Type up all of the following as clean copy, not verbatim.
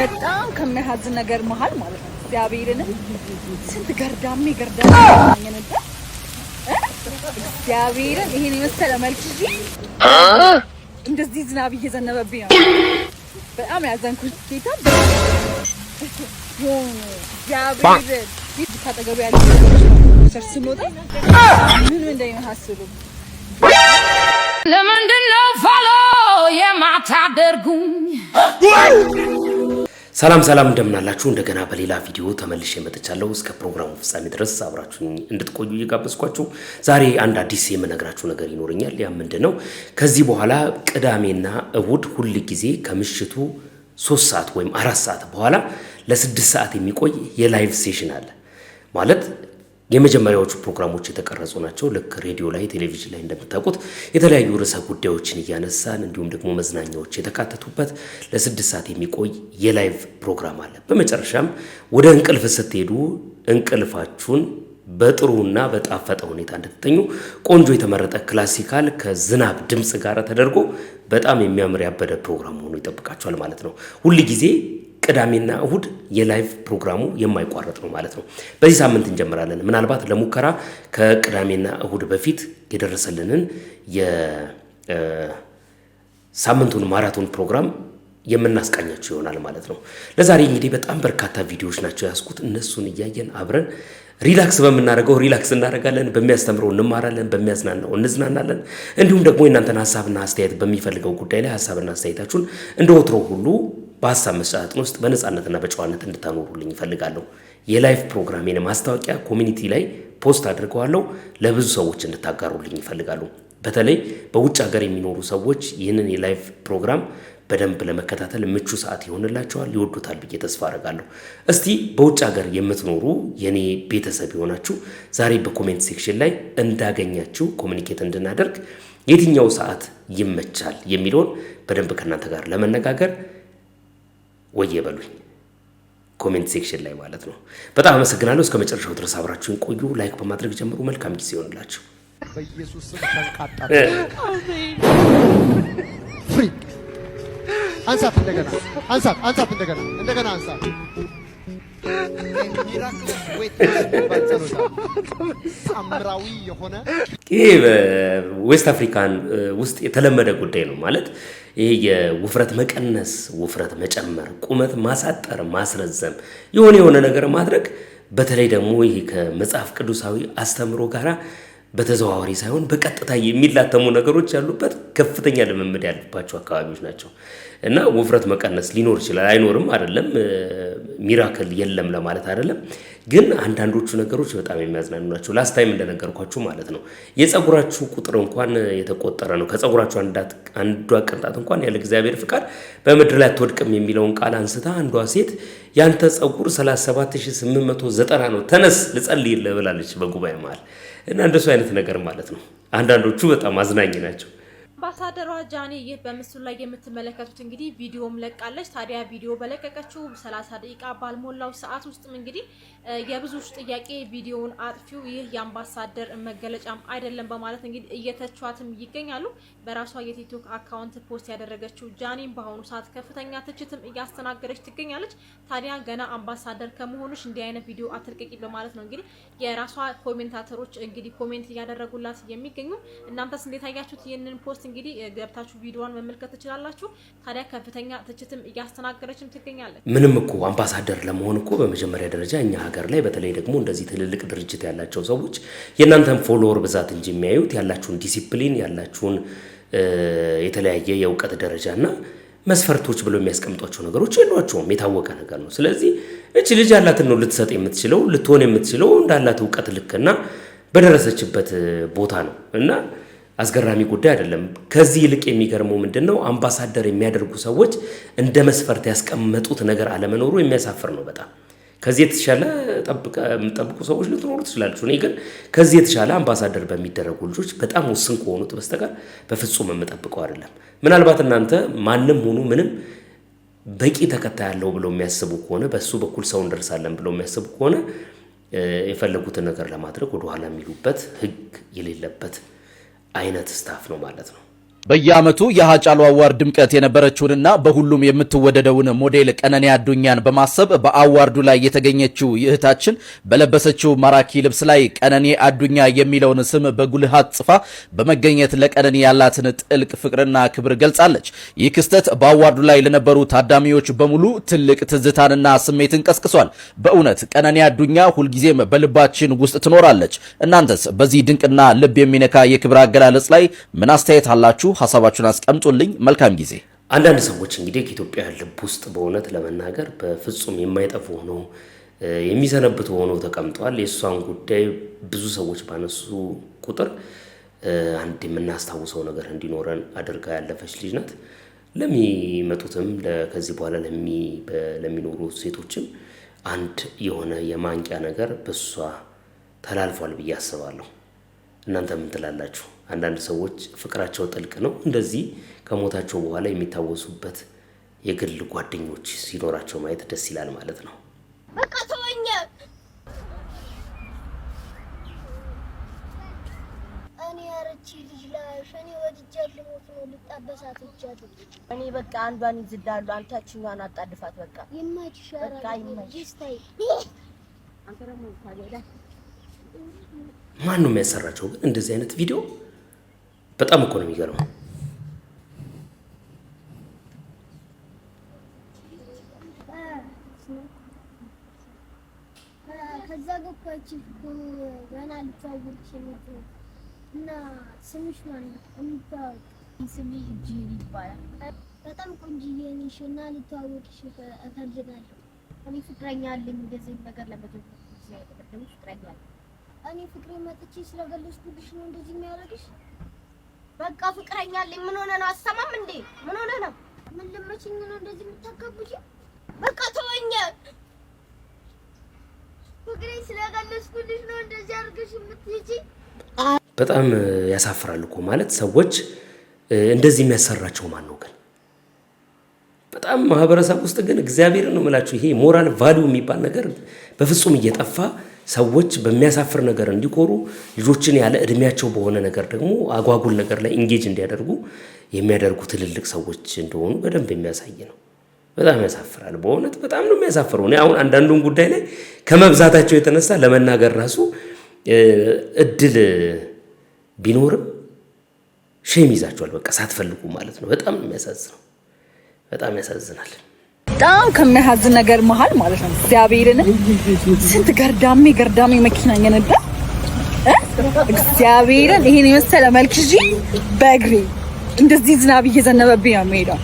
በጣም ከሚያሳዝን ነገር መሃል ማለት ነው እግዚአብሔርን ስንት ገርዳሜ ነበር እግዚአብሔርን ይሄን የመሰለ መልክ እሺ እንደዚህ ዝናብ እየዘነበብኝ ነው በጣም ያዘንኩት ጌታ እግዚአብሔርን ታጠገቡ ያለው ስንወጣ ምን እንደሚመስሉ ለምንድነው ፋሎ የማታደርጉኝ ሰላም እንደምናላችሁ እንደገና በሌላ ቪዲዮ ተመልሼ መጥቻለሁ እስከ ፕሮግራሙ ፍጻሜ ድረስ አብራችሁኝ እንድትቆዩ እየጋበዝኳችሁ ዛሬ አንድ አዲስ የምነግራችሁ ነገር ይኖርኛል ያ ምንድነው ከዚህ በኋላ ቅዳሜና እሁድ ሁሉ ጊዜ ከምሽቱ 3 ሰዓት ወይም 4 ሰዓት በኋላ ለ6 ሰዓት የሚቆይ የላይቭ ሴሽን አለ ማለት የመጀመሪያዎቹ ፕሮግራሞች የተቀረጹ ናቸው ለክ ሬዲዮ ላይ ቴሌቪዥን ላይ እንደምታውቁት የተለያዩ ርዕሰ ጉዳዮችን እያነሳን እንዲሁም ደግሞ መዝናኛዎች የተካተቱበት ለ6 ሰዓት የሚቆይ የላይቭ ፕሮግራም አለ በመጨረሻም ወደ እንቅልፍ ስትሄዱ እንቅልፋችሁን በጥሩና በጣፈጠ ሁኔታ እንድትተኙ ቆንጆ የተመረጠ ክላሲካል ከዝናብ ድምጽ ጋር ተደርጎ በጣም የሚያምር ያበደ ፕሮግራም ሆኖ ይጠብቃችኋል ማለት ነው ሁሉ ጊዜ ቅዳሜና እሁድ የላይቭ ፕሮግራሙ የማይቋረጥ ነው ማለት ነው በዚህ ሳምንት እንጀምራለን ምናልባት ለሙከራ ከቅዳሜና እሁድ በፊት የደረሰልንን የሳምንቱን ማራቶን ፕሮግራም የምናስቃኛችሁ ይሆናል ማለት ነው ለዛሬ እንግዲህ በጣም በርካታ ቪዲዮዎች ናቸው ያስኩት እነሱን እያየን አብረን ሪላክስ በመናረጋው ሪላክስ እናረጋለን በሚያስተምረው እንማራለን በሚያዝናናው እንዝናናለን እንዲሁም ደግሞ እናንተን ሐሳብና አስተያየት በሚፈልገው ጉዳይ ላይ ሐሳብና አስተያየታችሁን እንደወትሮ ሁሉ በሐሳብ መስጫት ውስጥ በነጻነትና በጨዋነት እንድታኖሩልኝ ይፈልጋለሁ የላይቭ ፕሮግራሜን ማስታወቂያ ኮሚኒቲ ላይ ፖስት አድርገዋለሁ ለብዙ ሰዎች እንድታጋሩልኝ ይፈልጋሉ በተለይ በውጭ ሀገር የሚኖሩ ሰዎች ይህንን የላይቭ ፕሮግራም በደንብ ለመከታተል ምቹ ሰዓት ይሆንላቸዋል ይወዱታል ብዬ ተስፋ አደርጋለሁ እስቲ በውጭ ሀገር የምትኖሩ የኔ ቤተሰብ ይሆናችሁ ዛሬ በኮሜንት ሴክሽን ላይ እንዳገኛችሁ ኮሙኒኬት እንድናደርግ የትኛው ሰዓት ይመቻል የሚለውን በደንብ ከናንተ ጋር ለመነጋገር ወየበሉኝ ኮሜንት ሴክሽን ላይ ማለት ነው በጣም አመሰግናለሁ እስከ መጨረሻው ድረስ አብራችሁን ቆዩ ላይክ በማድረግ ጀምሩ መልካም ጊዜ ይሆንላችሁ በኢየሱስ ስም ሸንቃጣ ፍሪ አንሳት እንደገና አንሳት ሚራክል አምራዊ የሆነ ይሄ በዌስት አፍሪካን ውስጥ የተለመደ ጉዳይ ነው ማለት ይሄ የውፍረት መቀነስ ውፍረት መጨመር ቁመት ማሳጠር ማስረዘም የሆነ ነገር ማድረግ በተለይ ደግሞ ይሄ ከመጽሐፍ ቅዱሳዊ አስተምሮ ጋራ በተዘዋዋሪ ሳይሆን በቀጥታ የሚላተሙ ነገሮች ያሉበት ከፍተኛ ልምምድ ያለባቸው አካባቢዎች ናቸው እና ውፍረት መቀነስ ሊኖር ይችላል አይኖርም አይደለም ሚራክል የለም ለማለት አይደለም ግን አንዳንዶቹ ነገሮች በጣም የሚያዝናኑ ናቸው ላስት ታይም እንደነገርኳችሁ ማለት ነው የፀጉራችሁ ቁጥር እንኳን የተቆጠረ ነው ከፀጉራችሁ አንዷ ቅንጣት እንኳን ያለ እግዚአብሔር ፍቃድ በመድር ላይ አትወድቅም የሚለውን ቃል አንስታ አንዷ ሴት ያንተ ፀጉር 37890 ነው ተነስ ልጸልይልህ ብላለች በጉባኤ መሃል እና እንደሱ አይነት ነገር ማለት ነው አንዳንዶቹ በጣም አዝናኝ ናቸው አምባሳደሯ ጃኒ ይህ በምስሉ ላይ የምትመለከቱት እንግዲህ ቪዲዮም ለቃለች ታዲያ ቪዲዮ በለቀቀችው 30 ደቂቃ ባልሞላው ሰዓት ውስጥም እንግዲህ የብዙዎች ጥያቄ ቪዲዮውን አጥፊው ይህ የአምባሳደር መገለጫም አይደለም በማለት እንግዲህ እየተቿትም ይገኛሉ በራሷ የቲክቶክ አካውንት ፖስት ያደረገችው ጃኒም በአሁኑ ሰዓት ከፍተኛ ትችትም እያስተናገደች ትገኛለች ታዲያ ገና አምባሳደር ከመሆኑሽ እንዲህ አይነት ቪዲዮ አትልቀቂ በማለት ነው እንግዲህ የራሷ ኮሜንታተሮች እንግዲህ ኮሜንት እያደረጉላት የሚገኙ እናንተስ እንዴት አያችሁት ይህንን ፖስት እንግዲህ ገብታችሁ ቪዲዮውን መመልከት ትችላላችሁ ታዲያ ከፍተኛ ትችትም እያስተናገደችም ትገኛለች ምንም እኮ አምባሳደር ለመሆን እኮ በመጀመሪያ ደረጃ እኛ ሀገር ላይ በተለይ ደግሞ እንደዚህ ትልልቅ ድርጅት ያላቸው ሰዎች የናንተን ፎሎወር ብዛት እንጂ የሚያዩት ያላችሁን ዲሲፕሊን ያላችሁን የተለያየ የእውቀት ደረጃና መስፈርቶች ብሎ የሚያስቀምጧቸው ነገሮች የሏቸውም የታወቀ ነገር ነው ስለዚህ እቺ ልጅ ያላትን ነው ልትሰጥ የምትችለው ልትሆን የምትችለው እንዳላት እውቀት ልክና በደረሰችበት ቦታ ነው እና አስገራሚ ጉዳይ አይደለም ከዚህ ይልቅ የሚገርመው ምንድነው አምባሳደር የሚያደርጉ ሰዎች እንደ መስፈርት ያስቀመጡት ነገር አለመኖሩ የሚያሳፍር ነው በጣም ከዚህ የተሻለ ጠብቁ ሰዎች ልትኖሩ ትችላላችሁ እኔ ግን ከዚህ የተሻለ አምባሳደር በሚደረጉ ልጆች በጣም ውስን ከሆኑት በስተቀር በፍጹም የምጠብቀው አይደለም ምናልባት እናንተ ማንንም ሆኑ ምንም በቂ ተከታይ ያለው ብለው የሚያስቡ ከሆነ በሱ በኩል ሰው እንደርሳለን ብለው የሚያስቡ ከሆነ የፈለጉትን ነገር ለማድረግ ወደ ኋላ የሚሉበት ህግ የሌለበት አይነት ስታፍ ነው ማለት ነው በየዓመቱ የሃጫሉ አዋርድ ድምቀት የነበረችውንና በሁሉም የምትወደደውን ሞዴል ቀነኒ አዱኛን በማሰብ በአዋርዱ ላይ የተገኘችው እህታችን በለበሰችው ማራኪ ልብስ ላይ ቀነኒ አዱኛ የሚለውን ስም በጉልሃት ጽፋ በመገኘት ለቀነኒ ያላትን ጥልቅ ፍቅርና ክብር ገልጻለች። ይህ ክስተት በአዋርዱ ላይ ለነበሩ ታዳሚዎች በሙሉ ትልቅ ትዝታንና ስሜትን ቀስቅሷል። በእውነት ቀነኒ አዱኛ ሁልጊዜም በልባችን ውስጥ ትኖራለች። እናንተስ በዚህ ድንቅና ልብ የሚነካ የክብር አገላለጽ ላይ ምን አስተያየት አላችሁ? ሐሳባችሁን አስቀምጡልኝ። መልካም ጊዜ። አንዳንድ ሰዎች እንግዲህ ከኢትዮጵያ ልብ ውስጥ በእውነት ለመናገር በፍጹም የማይጠፉ ሆነው የሚሰነብቱ ሆነው ተቀምጠዋል። የእሷን ጉዳይ ብዙ ሰዎች ባነሱ ቁጥር አንድ የምናስታውሰው ነገር እንዲኖረን አድርጋ ያለፈች ልጅ ናት። ለሚመጡትም ከዚህ በኋላ ለሚኖሩ ሴቶችም አንድ የሆነ የማንቂያ ነገር በሷ ተላልፏል ብዬ አስባለሁ። እናንተ ምን ትላላችሁ? አንዳንድ ሰዎች ፍቅራቸው ጥልቅ ነው፣ እንደዚህ ከሞታቸው በኋላ የሚታወሱበት የግል ጓደኞች ሲኖራቸው ማየት ደስ ይላል ማለት ነው። በቃ ተወኝ። እኔ አረቺ ልጅ ላሸኔ ወድጃለሁ፣ ሞት ነው ልጣበሳት ወድጃለሁ። እኔ በቃ አንዷን ይዝዳሉ፣ አንታችኛዋን አጣድፋት። በቃ ይማችሻራ በቃ ይማችስታይ አንተረሙ ታገዳ ማን ነው የሚያሰራቸው ግን እንደዚህ አይነት ቪዲዮ? በጣም እኮ ነው የሚገርመው። ከዛ ገባች ገና ልታውቁሽ እና ስምሽ ማን ነው? እንታውቅ። ስሜ ጂሪ ይባላል። በጣም ቆንጆዬ ነሽ እና ልታውቅሽ እፈልጋለሁ። እኔ ፍቅረኛ አለኝ። እንደዚህ ነገር ለመጀመር ነው ፍቅረኛ አለኝ። እኔ ፍቅሬ መጥቼ ስለገለጽኩልሽ ነው እንደዚህ የሚያደርግሽ። በቃ ፍቅረኛ አለኝ። ምን ሆነ ነው? አሰማም እንዴ? ምን ሆነ ነው? ምን ልመችኝ ነው እንደዚህ የምታካብጂ? በቃ ተወኝ። ፍቅሬ ስለገለጽኩልሽ ነው እንደዚህ አድርገሽ የምትሄጂ። በጣም ያሳፍራል እኮ ማለት ሰዎች እንደዚህ የሚያሰራቸው ማን ነው ግን? በጣም ማህበረሰብ ውስጥ ግን እግዚአብሔርን ነው የምላችሁ ይሄ ሞራል ቫልዩ የሚባል ነገር በፍጹም እየጠፋ ሰዎች በሚያሳፍር ነገር እንዲኮሩ ልጆችን ያለ እድሜያቸው በሆነ ነገር ደግሞ አጓጉል ነገር ላይ ኢንጌጅ እንዲያደርጉ የሚያደርጉ ትልልቅ ሰዎች እንደሆኑ በደንብ የሚያሳይ ነው። በጣም ያሳፍራል። በእውነት በጣም ነው የሚያሳፍረው። እኔ አሁን አንዳንዱን ጉዳይ ላይ ከመብዛታቸው የተነሳ ለመናገር ራሱ እድል ቢኖርም ሼም ይዛቸዋል። በቃ ሳትፈልጉ ማለት ነው። በጣም ነው የሚያሳዝነው። በጣም ያሳዝናል። በጣም ከሚያሳዝን ነገር መሃል ማለት ነው እግዚአብሔርን ስንት ገርዳሜ መኪና እየነዳ እግዚአብሔርን ይሄን የመሰለ መልክ ይዤ በእግሬ እንደዚህ ዝናብ እየዘነበብኝ ነው የምሄደው።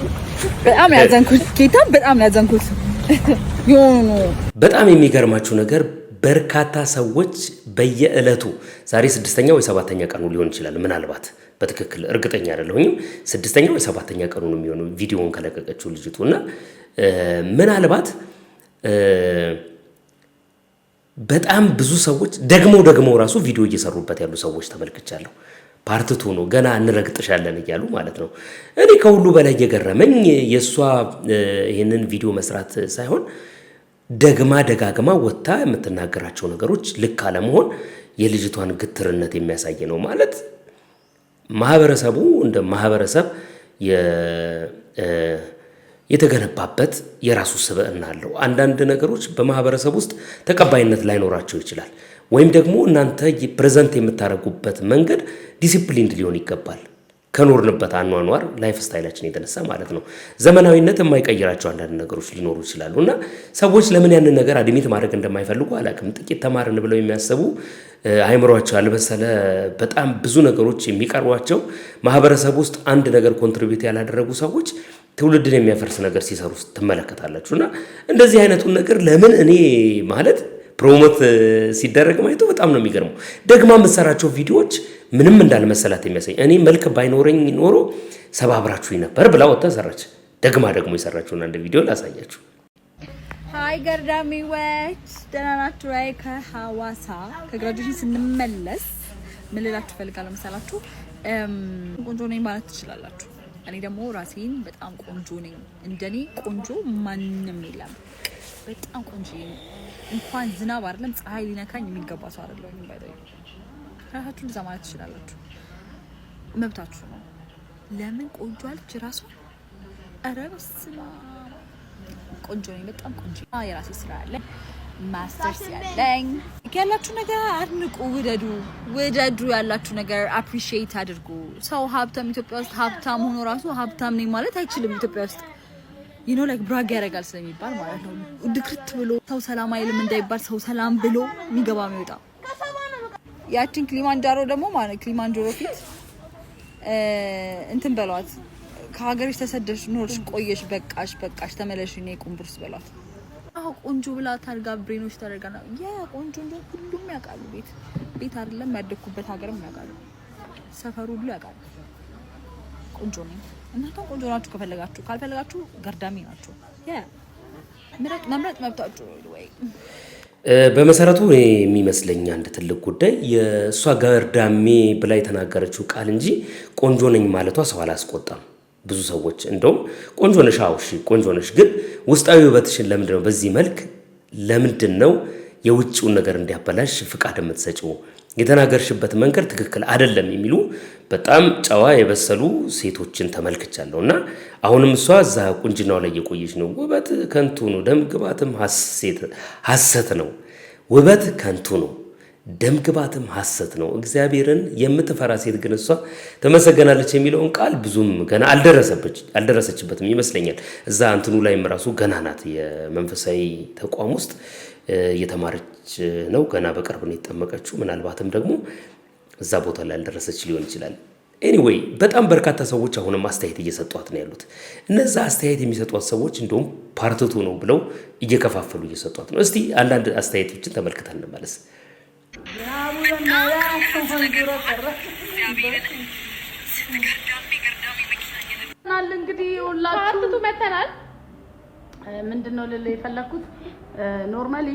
በጣም ያዘንኩት ጌታ በጣም ያዘንኩት የሆኑ በጣም የሚገርማችሁ ነገር በርካታ ሰዎች በየዕለቱ ዛሬ 6ኛ ወይ 7ኛ ቀኑ ሊሆን ይችላል ምናልባት በትክክል እርግጠኛ አይደለሁኝም 6ኛ ወይ 7ኛ ቀኑ ነው የሚሆነው ቪዲዮውን ከለቀቀችው ልጅቱና ምናልባት በጣም ብዙ ሰዎች ደግሞ ራሱ ቪዲዮ እየሰሩበት ያሉ ሰዎች ተመልክቻለሁ። ፓርትቱ ነው ገና እንረግጥሻለን እያሉ ማለት ነው። እኔ ከሁሉ በላይ የገረመኝ የሷ ይሄንን ቪዲዮ መስራት ሳይሆን ደጋግማ ወጣ የምትናገራቸው ነገሮች ልክ አለመሆን የልጅቷን ግትርነት የሚያሳይ ነው ማለት ማህበረሰቡ እንደ ማህበረሰብ የተገነባበት የራሱ ስብዕና አለው። አንዳንድ ነገሮች በማህበረሰብ ውስጥ ተቀባይነት ላይኖራቸው ይችላል ወይም ደግሞ እናንተ ፕሬዘንት የምታረጉበት መንገድ ዲሲፕሊንድ ሊሆን ይገባል ከኖርንበት አኗኗር ላይፍ ስታይላችን የተነሳ ማለት ነው። ዘመናዊነት የማይቀይራቸው አንዳንድ ነገሮች ሊኖሩ ይችላሉና ሰዎች ለምን ያንን ነገር አድሚት ማድረግ እንደማይፈልጉ አላውቅም። ጥቂት ተማርን ብለው የሚያስቡ አይምሮአቸው ያልበሰለ በጣም ብዙ ነገሮች የሚቀርቧቸው ማህበረሰብ ውስጥ አንድ ነገር ኮንትሪቢዩት ያላደረጉ ሰዎች ትውልድን የሚያፈርስ ነገር ሲሰሩ ትመለከታላችሁና እንደዚህ አይነቱን ነገር ለምን እኔ ማለት ፕሮሞት ሲደረግ ማየቱ በጣም ነው የሚገርመው። ደግማ የምትሰራቸው ቪዲዮዎች ምንም እንዳልመሰላት የሚያሳይ እኔ መልክ ባይኖረኝ ኖሮ ሰባብራችሁኝ ነበር ብላ ወጣ ሰራች። ደግሞ የሰራችውን አንድ ቪዲዮ ላሳያችሁ። ሃይ ገርዳሚዎች ደህና ናችሁ? ላይ ከሐዋሳ ከግራጁዌሽን ስንመለስ ምን ልላችሁ ፈልጋለሁ መሰላችሁ? ቆንጆ ነኝ ማለት ትችላላችሁ። እኔ ደግሞ ራሴን በጣም ቆንጆ ነኝ። እንደኔ ቆንጆ ማንንም የለም። በጣም ቆንጆ ነኝ። እንኳን ዝናብ አይደለም ፀሐይ ሊነካኝ የሚገባ ሰው አይደለም። ባይደይ ራሳችሁን እንደዛ ማለት ትችላላችሁ። መብታችሁ ነው። ለምን ቆንጆ አለች ራሷ። ኧረ በስመ አብ ቆንጆ ነኝ፣ በጣም ቆንጆ። የራሴ ስራ አለ፣ ማስተርስ ያለኝ። ያላችሁ ነገር አድንቁ፣ ውደዱ። ያላችሁ ነገር አፕሪሺየት አድርጉ። ሰው ሀብታም ኢትዮጵያ ውስጥ ሀብታም ሆኖ ራሱ ሀብታም ነኝ ማለት አይችልም። ኢትዮጵያ ውስጥ ላይክ ብራግ ያደርጋል ስለሚባል ማለት ነው። ድክርት ብሎ ሰው ሰላም አይልም እንዳይባል ሰው ሰላም ብሎ የሚገባ የሚወጣ። ያችን ክሊማንጃሮ ደግሞ ማለት ክሊማንጃሮ ፊት እንትን በሏት። ከሀገርሽ ተሰደሽ ኖርሽ ቆየሽ፣ በቃሽ ተመለሽ እኔ ቁምብርስ በሏት። አዎ ቆንጆ ብላ ታርጋ ብሬኖች ታደርጋና ቆንጆ ሁሉም ያውቃሉ። ቤት አይደለም ያደኩበት ሀገርም ያውቃሉ፣ ሰፈሩ ሁሉ ያውቃሉ። ቆንጆ ነኝ። እናንተ ቆንጆ ናችሁ። ከፈለጋችሁ ካልፈለጋችሁ ገርዳሚ ናችሁ። መምረጥ መብታችሁ ወይ። በመሰረቱ የሚመስለኝ አንድ ትልቅ ጉዳይ የእሷ ገርዳሜ ብላ የተናገረችው ቃል እንጂ ቆንጆ ነኝ ማለቷ ሰው አላስቆጣም። ብዙ ሰዎች እንደውም ቆንጆ ነሽ፣ አዎ እሺ ቆንጆ ነሽ፣ ግን ውስጣዊ ውበትሽን ለምንድነው በዚህ መልክ ለምንድነው የውጭውን ነገር እንዲያበላሽ ፍቃድ የምትሰጪው? የተናገርሽበት መንገድ ትክክል አይደለም የሚሉ በጣም ጨዋ የበሰሉ ሴቶችን ተመልክቻለሁና አሁንም እሷ እዛ ቁንጅናው ላይ የቆየች ነው። ውበት ከንቱ ነው፣ ደም ግባትም ሐሰት ነው። ውበት ከንቱ ነው፣ ደም ግባትም ሐሰት ነው። እግዚአብሔርን የምትፈራ ሴት ግን እሷ ተመሰገናለች የሚለውን ቃል ብዙም ገና አልደረሰችበትም ይመስለኛል። እዛ እንትኑ ላይም ራሱ ገና ናት። የመንፈሳዊ ተቋም ውስጥ እየተማረች ነው። ገና በቅርብ ነው የተጠመቀችው። ምናልባትም ደግሞ እዛ ቦታ ላይ አልደረሰች ሊሆን ይችላል። ኤኒዌይ በጣም በርካታ ሰዎች አሁንም አስተያየት እየሰጧት ነው ያሉት። እነዛ አስተያየት የሚሰጧት ሰዎች እንደውም ፓርትቱ ነው ብለው እየከፋፈሉ እየሰጧት ነው። እስቲ አንዳንድ አስተያየቶችን ተመልክተን እንመለስ። እንግዲህ ሁላችሁ መተናል። ምንድነው ልል የፈለኩት ኖርማሊ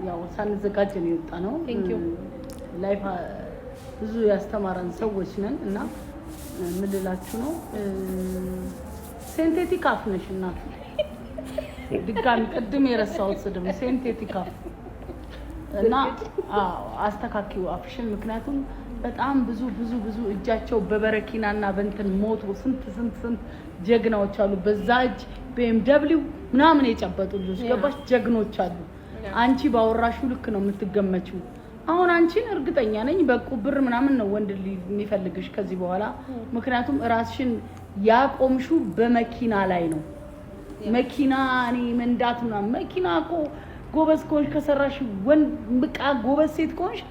ያው ሳንዘጋጅ ነው የወጣ ነው። ላይፍ ብዙ ያስተማረን ሰዎች ነን እና ምን ልላችሁ ነው ሴንቴቲክ አፍ ነሽ እናት። ድጋሚ ቅድም የረሳሁት ስድብ ሴንቴቲክ አፍ እና አስተካክዩ አፍሽን። ምክንያቱም በጣም ብዙ እጃቸው በበረኪናና በእንትን ሞቶ ስንት ጀግናዎች አሉ። በዛ እጅ BMW ምናምን የጨበጡ ልጆች ገባሽ ጀግኖች አሉ። አንቺ ባወራሹ ልክ ነው የምትገመችው። አሁን አንቺን እርግጠኛ ነኝ በቁ ብር ምናምን ነው ወንድ የሚፈልግሽ ከዚህ በኋላ። ምክንያቱም ራስሽን ያቆምሹ በመኪና ላይ ነው። መኪና እኔ መንዳት ምናምን መኪና እኮ ጎበዝ ከሆንሽ ከሰራሽ ወንድ በቃ ጎበዝ ሴት ከሆንሽ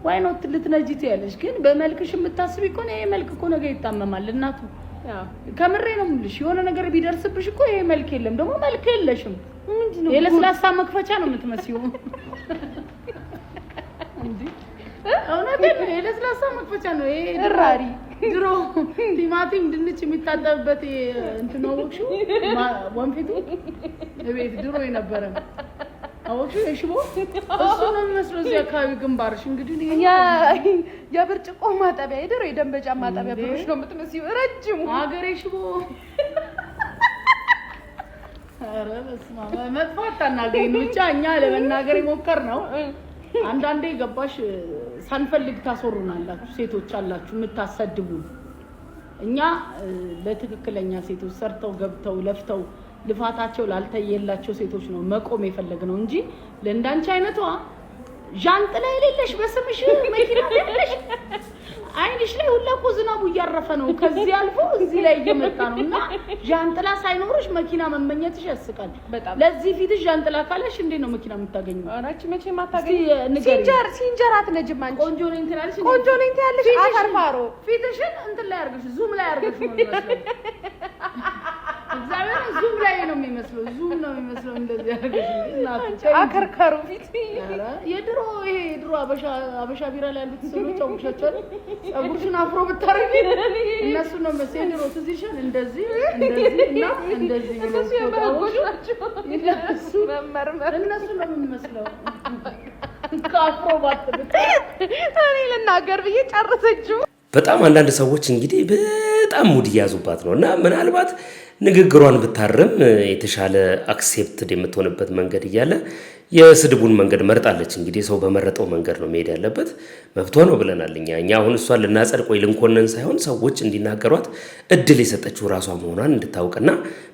ዋይ ኖት ልትነጂ ትያለሽ። ግን በመልክሽ የምታስቢ ከሆነ ይሄ መልክ እኮ ነገ ይጣመማል እናቱ። ከምሬ ነው የምልሽ። የሆነ ነገር ቢደርስብሽ እኮ ይሄ መልክ የለም። ደግሞ መልክ የለሽም። ምንድነው የለስላሳ መክፈቻ ነው የምትመስዪው እንዴ? እውነቴን ነው። የለስላሳ መክፈቻ ነው ይሄ። እራሪ ድሮ ቲማቲም ድንች የሚታጠብበት እንትን ነው ወክሹ ወንፊቱ እቤት ድሮ የነበረ አውጪ እሺ እሱ ነው የሚመስለው። እዚህ አካባቢ ግንባርሽ እንግዲህ የብርጭቆ ማጠቢያ የድሮ የደንበጫ ማጠቢያ ብሩሽ ነው የምትመስዪው ረጅሙ ሀገሬ ሽቦ። ኧረ በስመ አብ መጥፋት ታናገኝ ብቻ እኛ ለመናገር የሞከር ነው። አንዳንዴ ገባሽ ሳንፈልግ ታስወሩናላችሁ ሴቶች አላችሁ የምታሰድቡ። እኛ ለትክክለኛ ሴቶች ሰርተው ገብተው ለፍተው ልፋታቸው ላልተየላቸው ሴቶች ነው መቆም የፈለግነው እንጂ ለእንዳንቺ አይነቷ ዣንጥላ የሌለሽ በስምሽ መኪና የሌለሽ አይንሽ ላይ ሁላ እኮ ዝናቡ እያረፈ ነው። ከዚህ አልፎ እዚህ ላይ እየመጣ ነው እና ዣንጥላ ሳይኖርሽ መኪና መመኘትሽ ያስቃል። ለዚህ ፊትሽ ዣንጥላ ካለሽ እንዴት ነው መኪና የምታገኙ? አራቺ መቼ ማታገኙ? ሲንጀር አትነጅም አንቺ። ቆንጆ ነኝ ትላለሽ፣ ቆንጆ ነኝ ትያለሽ። አፈርፋሮ ፊትሽን እንትን ላይ አርገሽ ዙም ላይ አርገሽ ነው የሚመስለው። እግዚአብሔር ዙም ላይ ነው የሚመስለው። ዙም ነው የሚመስለው እንደዚህ አርገሽ እናት አከርከሩ ፊት የድሮ ይሄ የድሮ አበሻ ቢራ ላይ ያሉት ሰዎች አውሻቸው ጸጉርሽን አፍሮ ብታረጊ እነሱ ነው የድሮ ትዝሽን እንደዚህ እና እንደዚህ እነሱ ያመጎሻቸው እነሱ ነው የሚመስለው። ካፍሮ ባትብት እኔ ልናገር ብዬ ጨርሰችው። በጣም አንዳንድ ሰዎች እንግዲህ በጣም ሙድ ያዙባት ነውና ምናልባት ንግግሯን ብታርም የተሻለ አክሴፕትድ የምትሆንበት መንገድ እያለ የስድቡን መንገድ መርጣለች። እንግዲህ ሰው በመረጠው መንገድ ነው መሄድ ያለበት፣ መብቷ ነው ብለናል እኛ አሁን እሷን ልናጸድቅ ወይ ልንኮነን ሳይሆን ሰዎች እንዲናገሯት እድል የሰጠችው ራሷ መሆኗን እንድታውቅና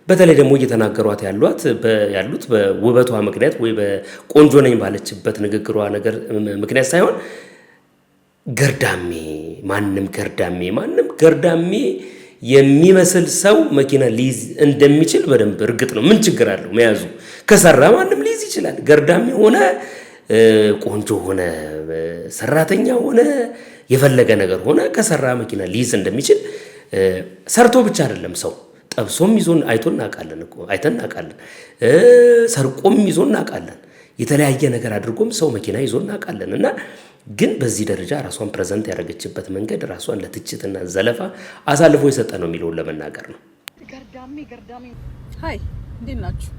በተለይ ደግሞ እየተናገሯት ያሉት በውበቷ ምክንያት ወይ በቆንጆ ነኝ ባለችበት ንግግሯ ነገር ምክንያት ሳይሆን ማንም ገርዳሜ የሚመስል ሰው መኪና ሊይዝ እንደሚችል በደንብ እርግጥ ነው። ምን ችግር አለው መያዙ? ከሰራ ማንም ሊይዝ ይችላል። ገርዳሜ ሆነ ቆንጆ ሆነ ሰራተኛ ሆነ የፈለገ ነገር ሆነ ከሰራ መኪና ሊይዝ እንደሚችል ሰርቶ ብቻ አይደለም ሰው ጠብሶም ይዞን አይተን እናውቃለን። ሰርቆም ይዞን እናውቃለን። የተለያየ ነገር አድርጎም ሰው መኪና ይዞን እናውቃለን። እና ግን በዚህ ደረጃ ራሷን ፕሬዘንት ያደረገችበት መንገድ ራሷን ለትችትና ዘለፋ አሳልፎ የሰጠ ነው የሚለውን ለመናገር ነው። ገርዳሜ ሃይ እንዴት ናችሁ?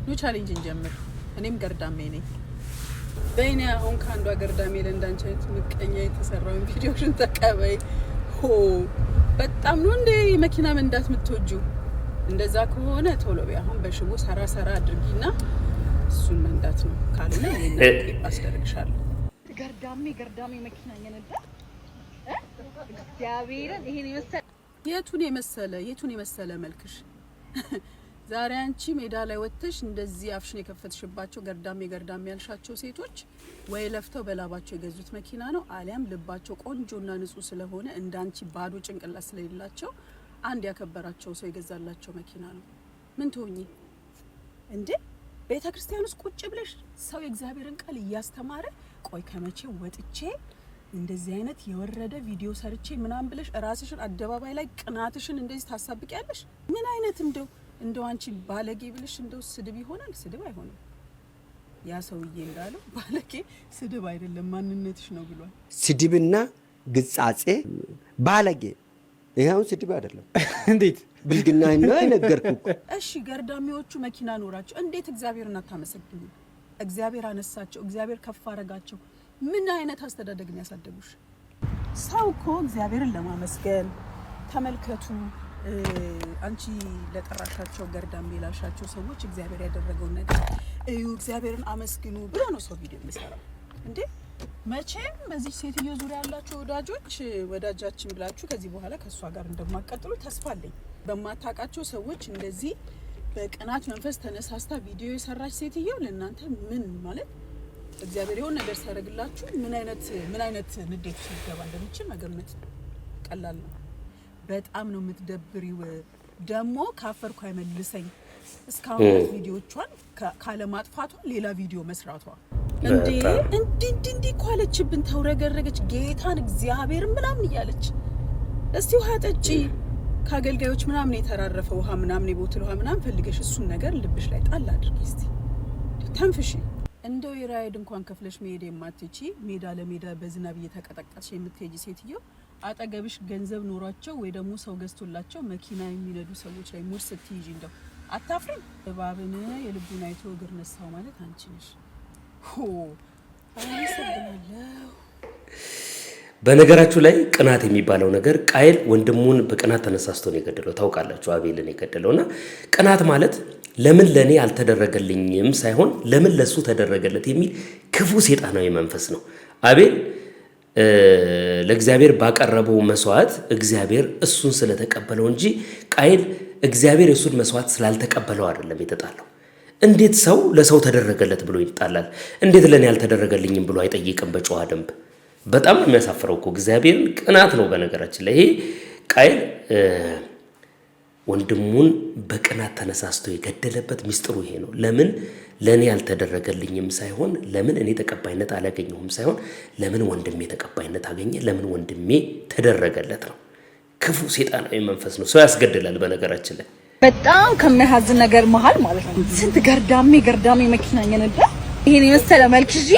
ኑ ቻሌንጅ እንጀምር። እኔም ገርዳሜ ነኝ። በእኔ አሁን ከአንዷ ገርዳሜ ለእንዳንቺ አይነት ምቀኛ የተሰራውን ቪዲዮሽን ተቀበይ። በጣም ነው እንደ መኪና መንዳት የምትወጂው? እንደዛ ከሆነ ቶሎ በይ አሁን በሽቦ ሰራ አድርጊና እሱን መንዳት ነው። ካልሆነ እኔ አስደርግሻለሁ። ገርዳሜ መኪና እየነዳ እግዚአብሔርን ይሄን የቱን የመሰለ መልክሽ ዛሬ አንቺ ሜዳ ላይ ወጥተሽ እንደዚህ አፍሽን የከፈትሽባቸው ገርዳሜ ያልሻቸው ሴቶች ወይ ለፍተው በላባቸው የገዙት መኪና ነው፣ አሊያም ልባቸው ቆንጆና ንጹህ ስለሆነ እንዳንቺ ባዶ ጭንቅላት ስለሌላቸው አንድ ያከበራቸው ሰው የገዛላቸው መኪና ነው። ምን ትሆኚ እንዴ? ቤተ ክርስቲያን ውስጥ ቁጭ ብለሽ ሰው የእግዚአብሔርን ቃል እያስተማረ ቆይ ከመቼ ወጥቼ እንደዚህ አይነት የወረደ ቪዲዮ ሰርቼ ምናምን ብለሽ ራስሽን አደባባይ ላይ ቅናትሽን እንደዚህ ታሳብቂያለሽ? ምን አይነት እንደው አንቺ ባለጌ ብለሽ እንደው ስድብ ይሆናል? ስድብ አይሆንም። ያ ሰውዬ እንዳለው ባለጌ ስድብ አይደለም ማንነትሽ ነው ብሏል። ስድብና ግጻጼ ባለጌ ይሄው ስድብ አይደለም። እንዴት ብልግና ነው ነገርኩ። እሺ ገርዳሚዎቹ መኪና ኖራቸው እንዴት እግዚአብሔርን አታመሰግኙ? እግዚአብሔር አነሳቸው፣ እግዚአብሔር ከፍ አረጋቸው። ምን አይነት አስተዳደግን ያሳደጉሽ? ሰው እኮ እግዚአብሔርን ለማመስገን ተመልከቱ። አንቺ ለጠራሻቸው ገርዳሜ ላልሻቸው ሰዎች እግዚአብሔር ያደረገውን ነገር እዩ፣ እግዚአብሔርን አመስግኑ ብሎ ነው ሰው ቪዲዮ የሚሰራው እንዴ። መቼም በዚህ ሴትዮ ዙሪያ ያላችሁ ወዳጃችን ብላችሁ ከዚህ በኋላ ከሷ ጋር እንደማቀጥሉ ተስፋ አለኝ። በማታውቃቸው ሰዎች እንደዚህ በቅናት መንፈስ ተነሳስታ ቪዲዮ የሰራች ሴትዮ ለእናንተ ምን ማለት እግዚአብሔር የሆነ ነገር ሲያደርግላችሁ ምን አይነት ንዴት ሊገባ እንደሚችል መገመት ቀላል ነው። በጣም ነው የምትደብሪው። ደግሞ ካፈርኩ አይመልሰኝ እስካሁን ቪዲዮቿን ካለ ማጥፋቷ ሌላ ቪዲዮ መስራቷ እንዴ ኳለችብን፣ ተውረገረገች ጌታን እግዚአብሔር ምናምን እያለች እስቲ ውሃ ጠጪ ከአገልጋዮች ምናምን የተራረፈ ውሃ ምናምን የቦትል ውሃ ምናምን ፈልገሽ እሱን ነገር ልብሽ ላይ ጣል አድርጊ እስቲ ተንፍሺ። እንደው የራይድ እንኳን ከፍለሽ መሄድ የማትቺ ሜዳ ለሜዳ በዝናብ እየተቀጠቀጥሽ የምትሄጂ ሴትዮ አጠገብሽ ገንዘብ ኖሯቸው ወይ ደግሞ ሰው ገዝቶላቸው መኪና የሚነዱ ሰዎች ላይ ሙድ ስትይጂ እንደው አታፍሪም? እባብን የልቡን አይቶ እግር ነሳው ማለት አንቺ ነሽ። በነገራችሁ ላይ ቅናት የሚባለው ነገር ቃየል ወንድሙን በቅናት ተነሳስቶ ነው የገደለው። ታውቃላችሁ፣ አቤልን የገደለውና ቅናት ማለት ለምን ለኔ አልተደረገልኝም ሳይሆን ለምን ለሱ ተደረገለት የሚል ክፉ ሰይጣናዊ መንፈስ ነው። አቤል ለእግዚአብሔር ባቀረበው መስዋዕት እግዚአብሔር እሱን ስለተቀበለው እንጂ ቃየል እግዚአብሔር የሱን መስዋዕት ስላልተቀበለው አይደለም የተጣለው። እንዴት ሰው ለሰው ተደረገለት ብሎ ይጣላል? እንዴት ለኔ ያልተደረገልኝም ብሎ አይጠይቅም? በጨዋ ደንብ በጣም የሚያሳፍረው እኮ እግዚአብሔርን ቅናት ነው። በነገራችን ላይ ይሄ ቃየል ወንድሙን በቅናት ተነሳስቶ የገደለበት ሚስጥሩ ይሄ ነው። ለምን ለኔ ያልተደረገልኝም ሳይሆን ለምን እኔ ተቀባይነት አላገኘሁም ሳይሆን ለምን ወንድሜ ተቀባይነት አገኘ፣ ለምን ወንድሜ ተደረገለት ነው። ክፉ ሰይጣናዊ መንፈስ ነው። ሰው ያስገድላል። በነገራችን ላይ በጣም ከሚያሳዝን ነገር መሀል ማለት ነው ስንት ገርዳሜ መኪና እየነዳ ይሄን የመሰለ መልክ ይዤ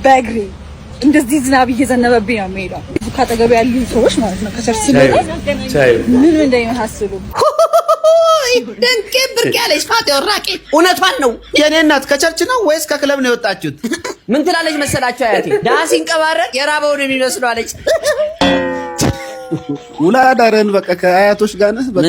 በእግሬ እንደዚህ ዝናብ እየዘነበብኝ ነው የምሄደው። ካጠገቡ ያሉ ሰዎች ማለት ነው ከቸርች ምን እንደሚመስሉ ደንቄ ብርቅ ያለች ፋጤ ወራቄ እውነቷን ነው። የኔ እናት ከቸርች ነው ወይስ ከክለብ ነው የወጣችሁት? ምን ትላለች መሰላችሁ? አያቴ ዳስ ሲንቀባረቅ የራበውን የሚመስሉ አለች። ውላ ዳረን በቃ ከአያቶች ጋር ነህ። በቃ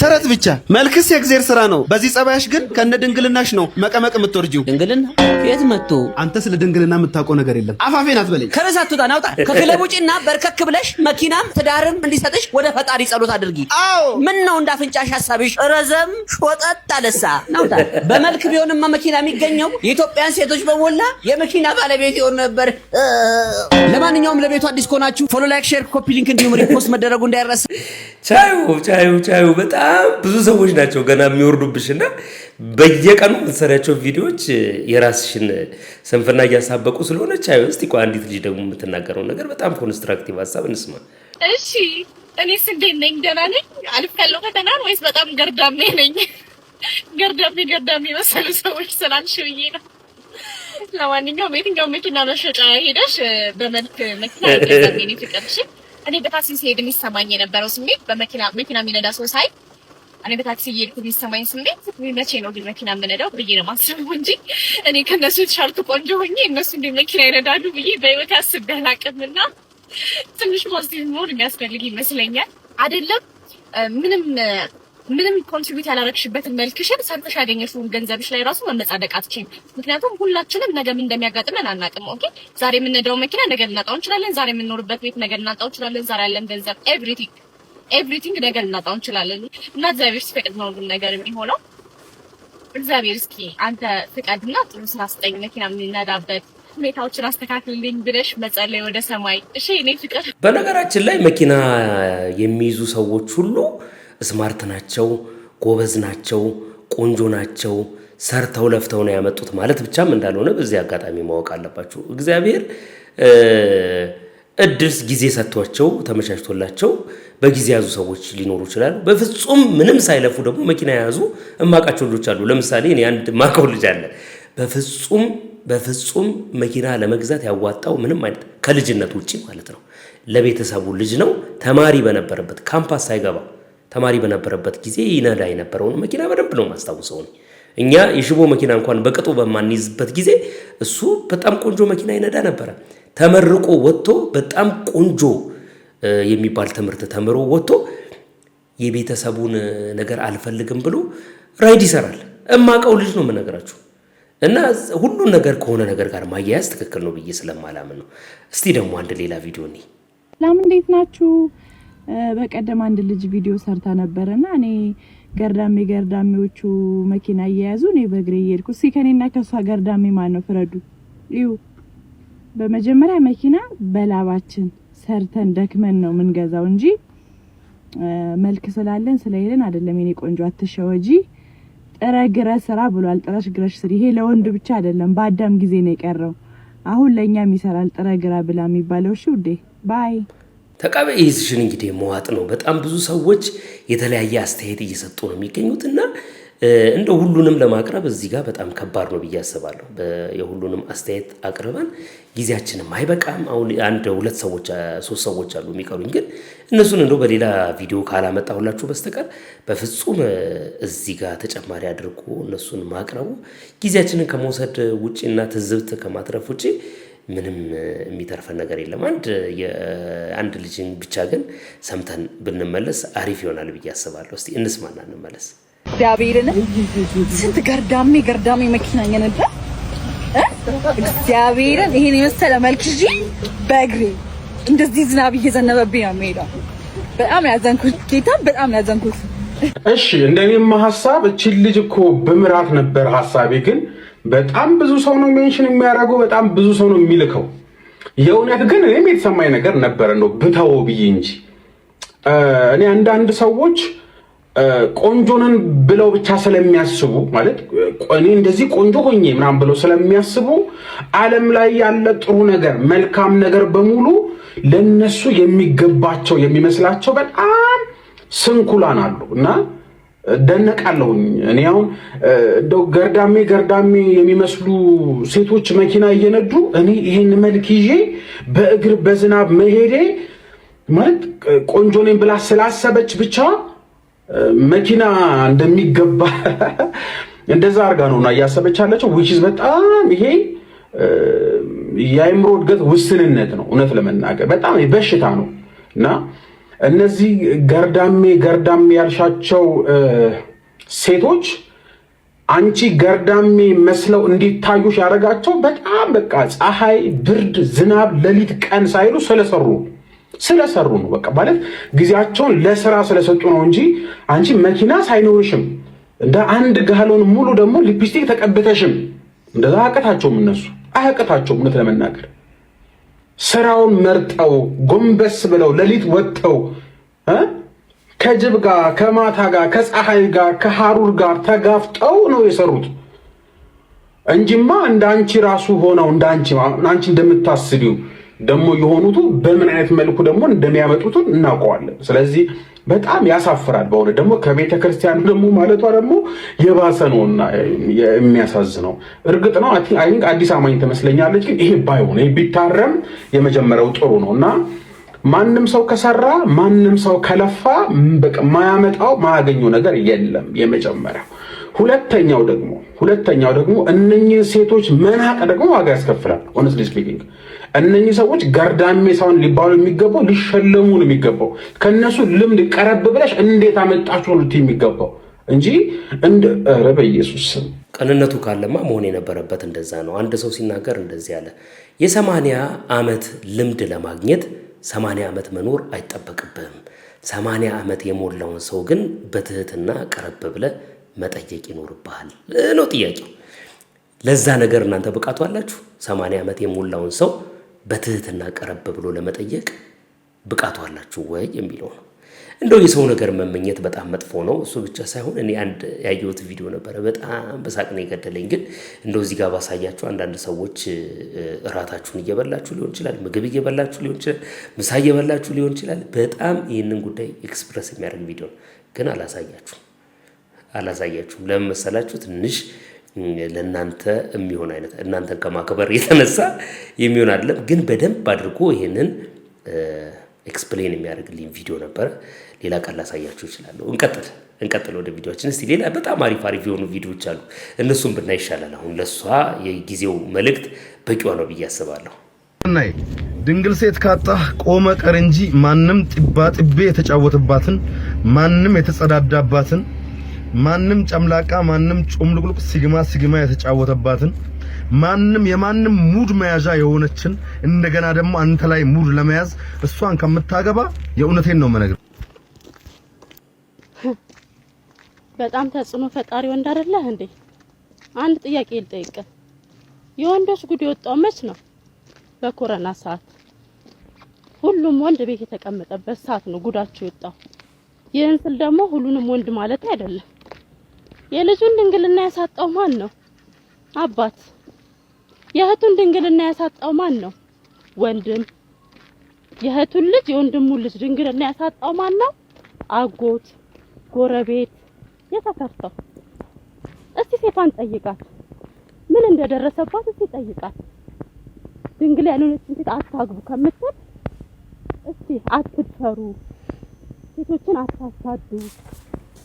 ተረት ብቻ። መልክስ የእግዚአብሔር ስራ ነው። በዚህ ጸባያሽ ግን ከነ ድንግልናሽ ነው መቀመቅ የምትወርጂው። ድንግልና የት መጥቶ? አንተ ስለ ድንግልና የምታውቀው ነገር የለም። አፋፌን አትበለኝ። ከረሳቱ ጣና አውጣ። ከክለብ ውጪና በርከክ ብለሽ መኪናም ትዳርም እንዲሰጥሽ ወደ ፈጣሪ ጸሎት አድርጊ። አዎ ምን ነው እንዳፍንጫሽ ሐሳብሽ ረዘም ሾጠጥ አለሳ ናውጣ። በመልክ ቢሆንማ መኪና የሚገኘው የኢትዮጵያን ሴቶች በሞላ የመኪና ባለቤት ይሆን ነበር። ለማንኛውም ለቤቱ አዲስ ከሆናችሁ ፎሎ፣ ላይክ፣ ሼር፣ ኮፒ ሊንክ እንዲሁም ሪፖስት መደረጉ እንዳይረሳ። ቻዩ በጣም ብዙ ሰዎች ናቸው ገና የሚወርዱብሽና በየቀኑ የምትሰሪያቸው ቪዲዮዎች የራስሽን ስንፍና እያሳበቁ ስለሆነ ቻዩ እስቲ ቆይ አንዲት ልጅ ደግሞ የምትናገረው ነገር በጣም ኮንስትራክቲቭ ሀሳብ እንስማ። እሺ እኔስ እንዴት ነኝ? ደህና ነኝ? አልፌያለሁ ፈተናን ወይስ በጣም ገርዳሜ ነኝ? ገርዳሜ መሰሉ ሰዎች ስላልሽ ብዬ ነው። ለማንኛውም የትኛው መኪና መሸጫ ሄደሽ በመልክ መኪና ገርዳሜ ነው ፍቅርሽ? እኔ በታክሲ ሲሄድ የሚሰማኝ የነበረው ስሜት በመኪና የሚነዳ ሰው ሳይ እኔ በታክሲ እየሄድኩ የሚሰማኝ ስሜት መቼ ነው ግን መኪና የምነዳው ብዬ ነው የማስበው እንጂ እኔ ከእነሱ የተሻልኩ ቆንጆ ሆኜ እነሱ እንደ መኪና ይነዳሉ ብዬ በህይወት አስቤ አላውቅምና ትንሽ ፖዚቲቭ መሆን የሚያስፈልግ ይመስለኛል። አይደለም ምንም ኮንትሪቢዩት ያላረግሽበትን መልክሽን ሰርተሽ ያገኘሽውን ገንዘብሽ ላይ ራሱ መመጻደቅ አትችይም። ምክንያቱም ሁላችንም ነገ ምን እንደሚያጋጥመን አናውቅም። ኦኬ ዛሬ የምንነዳው መኪና ነገ ልናጣው እንችላለን። ዛሬ የምንኖርበት ቤት ነገ ልናጣው እንችላለን። ዛሬ ያለን ገንዘብ ኤቭሪቲንግ ነገ ልናጣው እንችላለን እና እግዚአብሔር ሲፈቅድ ነው ሁሉ ነገር የሚሆነው። እግዚአብሔር እስኪ አንተ ፍቃድና ጥሩ ስራ ስጠኝ፣ መኪና የምንነዳበት ሁኔታዎችን አስተካክልልኝ ብለሽ መጸለይ ወደ ሰማይ። እሺ እኔ ፍቅር። በነገራችን ላይ መኪና የሚይዙ ሰዎች ሁሉ ስማርት ናቸው፣ ጎበዝ ናቸው፣ ቆንጆ ናቸው፣ ሰርተው ለፍተው ነው ያመጡት ማለት ብቻም እንዳልሆነ በዚህ አጋጣሚ ማወቅ አለባችሁ። እግዚአብሔር እድል ጊዜ ሰጥቷቸው ተመቻችቶላቸው በጊዜ ያዙ ሰዎች ሊኖሩ ይችላሉ። በፍጹም ምንም ሳይለፉ ደግሞ መኪና የያዙ እማቃቸው ልጆች አሉ። ለምሳሌ እኔ አንድ ማቀው ልጅ አለ። በፍጹም መኪና ለመግዛት ያዋጣው ምንም አይነት ከልጅነት ውጪ ማለት ነው ለቤተሰቡ ልጅ ነው። ተማሪ በነበረበት ካምፓስ ሳይገባ ተማሪ በነበረበት ጊዜ ይነዳ የነበረውን መኪና በደንብ ነው ማስታውሰው። እኛ የሽቦ መኪና እንኳን በቅጡ በማንይዝበት ጊዜ እሱ በጣም ቆንጆ መኪና ይነዳ ነበረ። ተመርቆ ወጥቶ በጣም ቆንጆ የሚባል ትምህርት ተምሮ ወጥቶ የቤተሰቡን ነገር አልፈልግም ብሎ ራይድ ይሰራል። እማቀው ልጅ ነው የምነግራችሁ። እና ሁሉን ነገር ከሆነ ነገር ጋር ማያያዝ ትክክል ነው ብዬ ስለማላምን ነው። እስቲ ደግሞ አንድ ሌላ ቪዲዮ ነኝ። ሰላም እንዴት ናችሁ? በቀደም አንድ ልጅ ቪዲዮ ሰርታ ነበርና እኔ ገርዳሜዎቹ መኪና እየያዙ እኔ በእግሬ እየሄድኩ እስኪ ከኔና ከሷ ገርዳሜ ማን ነው ፍረዱ። እዩ በመጀመሪያ መኪና በላባችን ሰርተን ደክመን ነው የምንገዛው እንጂ መልክ ስላለን ስለሄደን አይደለም። የኔ ቆንጆ አትሸወጂ። ጥረግረ ስራ ብሏል። ጥረሽ ግረሽ ስሪ። ይሄ ለወንድ ብቻ አይደለም፣ በአዳም ጊዜ ነው የቀረው። አሁን ለኛም ይሰራል ጥረግራ ብላ የሚባለው። እሺ ውዴ ባይ። ተቃበይ ይዝሽን እንግዲህ መዋጥ ነው። በጣም ብዙ ሰዎች የተለያየ አስተያየት እየሰጡ ነው የሚገኙትና እንደ ሁሉንም ለማቅረብ እዚህ ጋር በጣም ከባድ ነው ብዬ አስባለሁ። የሁሉንም አስተያየት አቅርበን ጊዜያችንም አይበቃም። አሁን አንድ ሁለት ሰዎች ሶስት ሰዎች አሉ የሚቀሩኝ፣ ግን እነሱን እንደው በሌላ ቪዲዮ ካላመጣሁላችሁ በስተቀር በፍጹም እዚህ ጋር ተጨማሪ አድርጎ እነሱን ማቅረቡ ጊዜያችንን ከመውሰድ ውጪና ትዝብት ከማትረፍ ውጪ ምንም የሚተርፈን ነገር የለም። አንድ ልጅን ብቻ ግን ሰምተን ብንመለስ አሪፍ ይሆናል ብዬ አስባለሁ። እስቲ እንስማና እንመለስ። እግዚአብሔርን ስንት ገርዳሜ መኪና እየነዳ እግዚአብሔርን ይሄን የመሰለ መልክ ይዤ በእግሬ እንደዚህ ዝናብ እየዘነበብኝ ነው የምሄደው። በጣም ያዘንኩት ጌታ፣ በጣም ያዘንኩት። እሺ እንደኔማ ሐሳብ እቺ ልጅ እኮ በምራት ነበር ሐሳቤ፣ ግን በጣም ብዙ ሰው ነው ሜንሽን የሚያደርገው፣ በጣም ብዙ ሰው ነው የሚልከው። የእውነት ግን እኔም የተሰማኝ ነገር ነበር ነው ብተው ብዬ እንጂ እኔ አንዳንድ ሰዎች ቆንጆንን ብለው ብቻ ስለሚያስቡ ማለት እኔ እንደዚህ ቆንጆ ሆኜ ምናምን ብለው ስለሚያስቡ ዓለም ላይ ያለ ጥሩ ነገር መልካም ነገር በሙሉ ለነሱ የሚገባቸው የሚመስላቸው በጣም ስንኩላን አሉ እና ደነቃለሁኝ። እኔ አሁን እንደው ገርዳሜ የሚመስሉ ሴቶች መኪና እየነዱ እኔ ይሄን መልክ ይዤ በእግር በዝናብ መሄዴ ማለት ቆንጆ ነኝ ብላ ስላሰበች ብቻ መኪና እንደሚገባ እንደዛ አርጋ ነውና እያሰበች ያለችው which is በጣም ይሄ የአእምሮ እድገት ውስንነት ነው። እውነት ለመናገር በጣም በሽታ ነው እና እነዚህ ገርዳሜ ያልሻቸው ሴቶች አንቺ ገርዳሜ መስለው እንዲታዩሽ ያደረጋቸው በጣም በቃ ፀሐይ፣ ብርድ፣ ዝናብ፣ ሌሊት፣ ቀን ሳይሉ ስለሰሩ ነው። በቃ ማለት ጊዜያቸውን ለስራ ስለሰጡ ነው እንጂ አንቺ መኪና ሳይኖርሽም እንደ አንድ ጋሎን ሙሉ ደግሞ ሊፕስቲክ ተቀብተሽም እንደዛ አያቅታቸውም። እነሱ አያቅታቸውም። እውነት ለመናገር ስራውን መርጠው ጎንበስ ብለው ሌሊት ወጥተው ከጅብ ጋር ከማታ ጋር ከፀሐይ ጋር ከሐሩር ጋር ተጋፍጠው ነው የሰሩት እንጂማ እንዳንቺ ራሱ ሆነው እንዳንቺ እንደምታስቢው ደግሞ የሆኑት በምን አይነት መልኩ ደግሞ እንደሚያመጡት እናውቀዋለን። ስለዚህ በጣም ያሳፍራል። በእውነት ደግሞ ከቤተ ክርስቲያን ደግሞ ማለቷ ደግሞ የባሰ ነውና የሚያሳዝነው። እርግጥ ነው አይ ቲንክ አዲስ አማኝ ትመስለኛለች፣ ግን ይሄ ባይሆን ቢታረም የመጀመሪያው ጥሩ ነውና ማንም ሰው ከሰራ ማንም ሰው ከለፋ በቃ ማያመጣው ማያገኘው ነገር የለም። የመጀመሪያው ሁለተኛው ደግሞ እነኚህ ሴቶች መናቅ ደግሞ ዋጋ ያስከፍላል። honestly speaking እነኚህ ሰዎች ገርዳሜ ሳይሆን ሊባሉ የሚገባው ሊሸለሙ ነው የሚገባው። ከነሱ ልምድ ቀረብ ብለሽ እንዴት አመጣችሁ ነው የሚገባው እንጂ ኧረ በኢየሱስ ስም ቅንነቱ ካለማ መሆን የነበረበት እንደዛ ነው። አንድ ሰው ሲናገር እንደዚህ ያለ የ80 ዓመት ልምድ ለማግኘት 80 ዓመት መኖር አይጠበቅብህም። 80 ዓመት የሞላውን ሰው ግን በትህትና ቀረብ ብለህ መጠየቅ ይኖርብሃል ነው ጥያቄው። ለዛ ነገር እናንተ ብቃቱ አላችሁ? 80 ዓመት የሞላውን ሰው በትህትና ቀረብ ብሎ ለመጠየቅ ብቃቱ አላችሁ ወይ የሚለው ነው። እንደው የሰው ነገር መመኘት በጣም መጥፎ ነው። እሱ ብቻ ሳይሆን እኔ አንድ ያየሁት ቪዲዮ ነበር በጣም በሳቅ ነው የገደለኝ። ግን እንደው እዚህ ጋር ባሳያችሁ አንዳንድ ሰዎች እራታችሁን እየበላችሁ ሊሆን ይችላል፣ ምግብ እየበላችሁ ሊሆን ይችላል፣ ምሳ እየበላችሁ ሊሆን ይችላል። በጣም ይህንን ጉዳይ ኤክስፕረስ የሚያደርግ ቪዲዮ ነው። ግን አላሳያችሁም። ለምን መሰላችሁ? ትንሽ ለእናንተ የሚሆን አይነት እናንተን ከማክበር የተነሳ የሚሆን አይደለም። ግን በደንብ አድርጎ ይህንን ኤክስፕሌን የሚያደርግልኝ ቪዲዮ ነበረ። ሌላ ቃል ላሳያችሁ እችላለሁ። እንቀጥል ወደ ቪዲዮአችን። እስቲ ሌላ በጣም አሪፍ የሆኑ ቪዲዮዎች አሉ፣ እነሱም ብናይ ይሻላል። አሁን ለሷ የጊዜው መልእክት በቂዋ ነው ብዬ አስባለሁ። እናይ ድንግል ሴት ካጣህ ቆመ ቀር እንጂ ማንም ጥቤ የተጫወተባትን ማንም የተጸዳዳባትን ማንም ጨምላቃ ማንም ጮምልቁልቅ ሲግማ የተጫወተባትን ማንም የማንም ሙድ መያዣ የሆነችን እንደገና ደግሞ አንተ ላይ ሙድ ለመያዝ እሷን ከምታገባ የእውነቴን ነው መነግር። በጣም ተጽዕኖ ፈጣሪ ወንድ አይደለህ እንዴ? አንድ ጥያቄ ልጠይቅ። የወንዶች ጉድ የወጣው መች ነው? በኮሮና ሰዓት ሁሉም ወንድ ቤት የተቀመጠበት ሰዓት ነው ጉዳቸው የወጣው። ይህን ስል ደግሞ ሁሉንም ወንድ ማለት አይደለም። የልጁን ድንግልና ያሳጣው ማን ነው? አባት። የእህቱን ድንግልና ያሳጣው ማን ነው? ወንድም። የእህቱን ልጅ የወንድሙን ልጅ ድንግልና ያሳጣው ማን ነው? አጎት፣ ጎረቤት፣ የተከፈተው። እስቲ ሴቷን ጠይቃት ምን እንደደረሰባት እስቲ ጠይቃት። ድንግል ያልሆነችን ሴት አታግቡ ከምትል እስቲ አትፈሩ፣ ሴቶችን አታሳዱ፣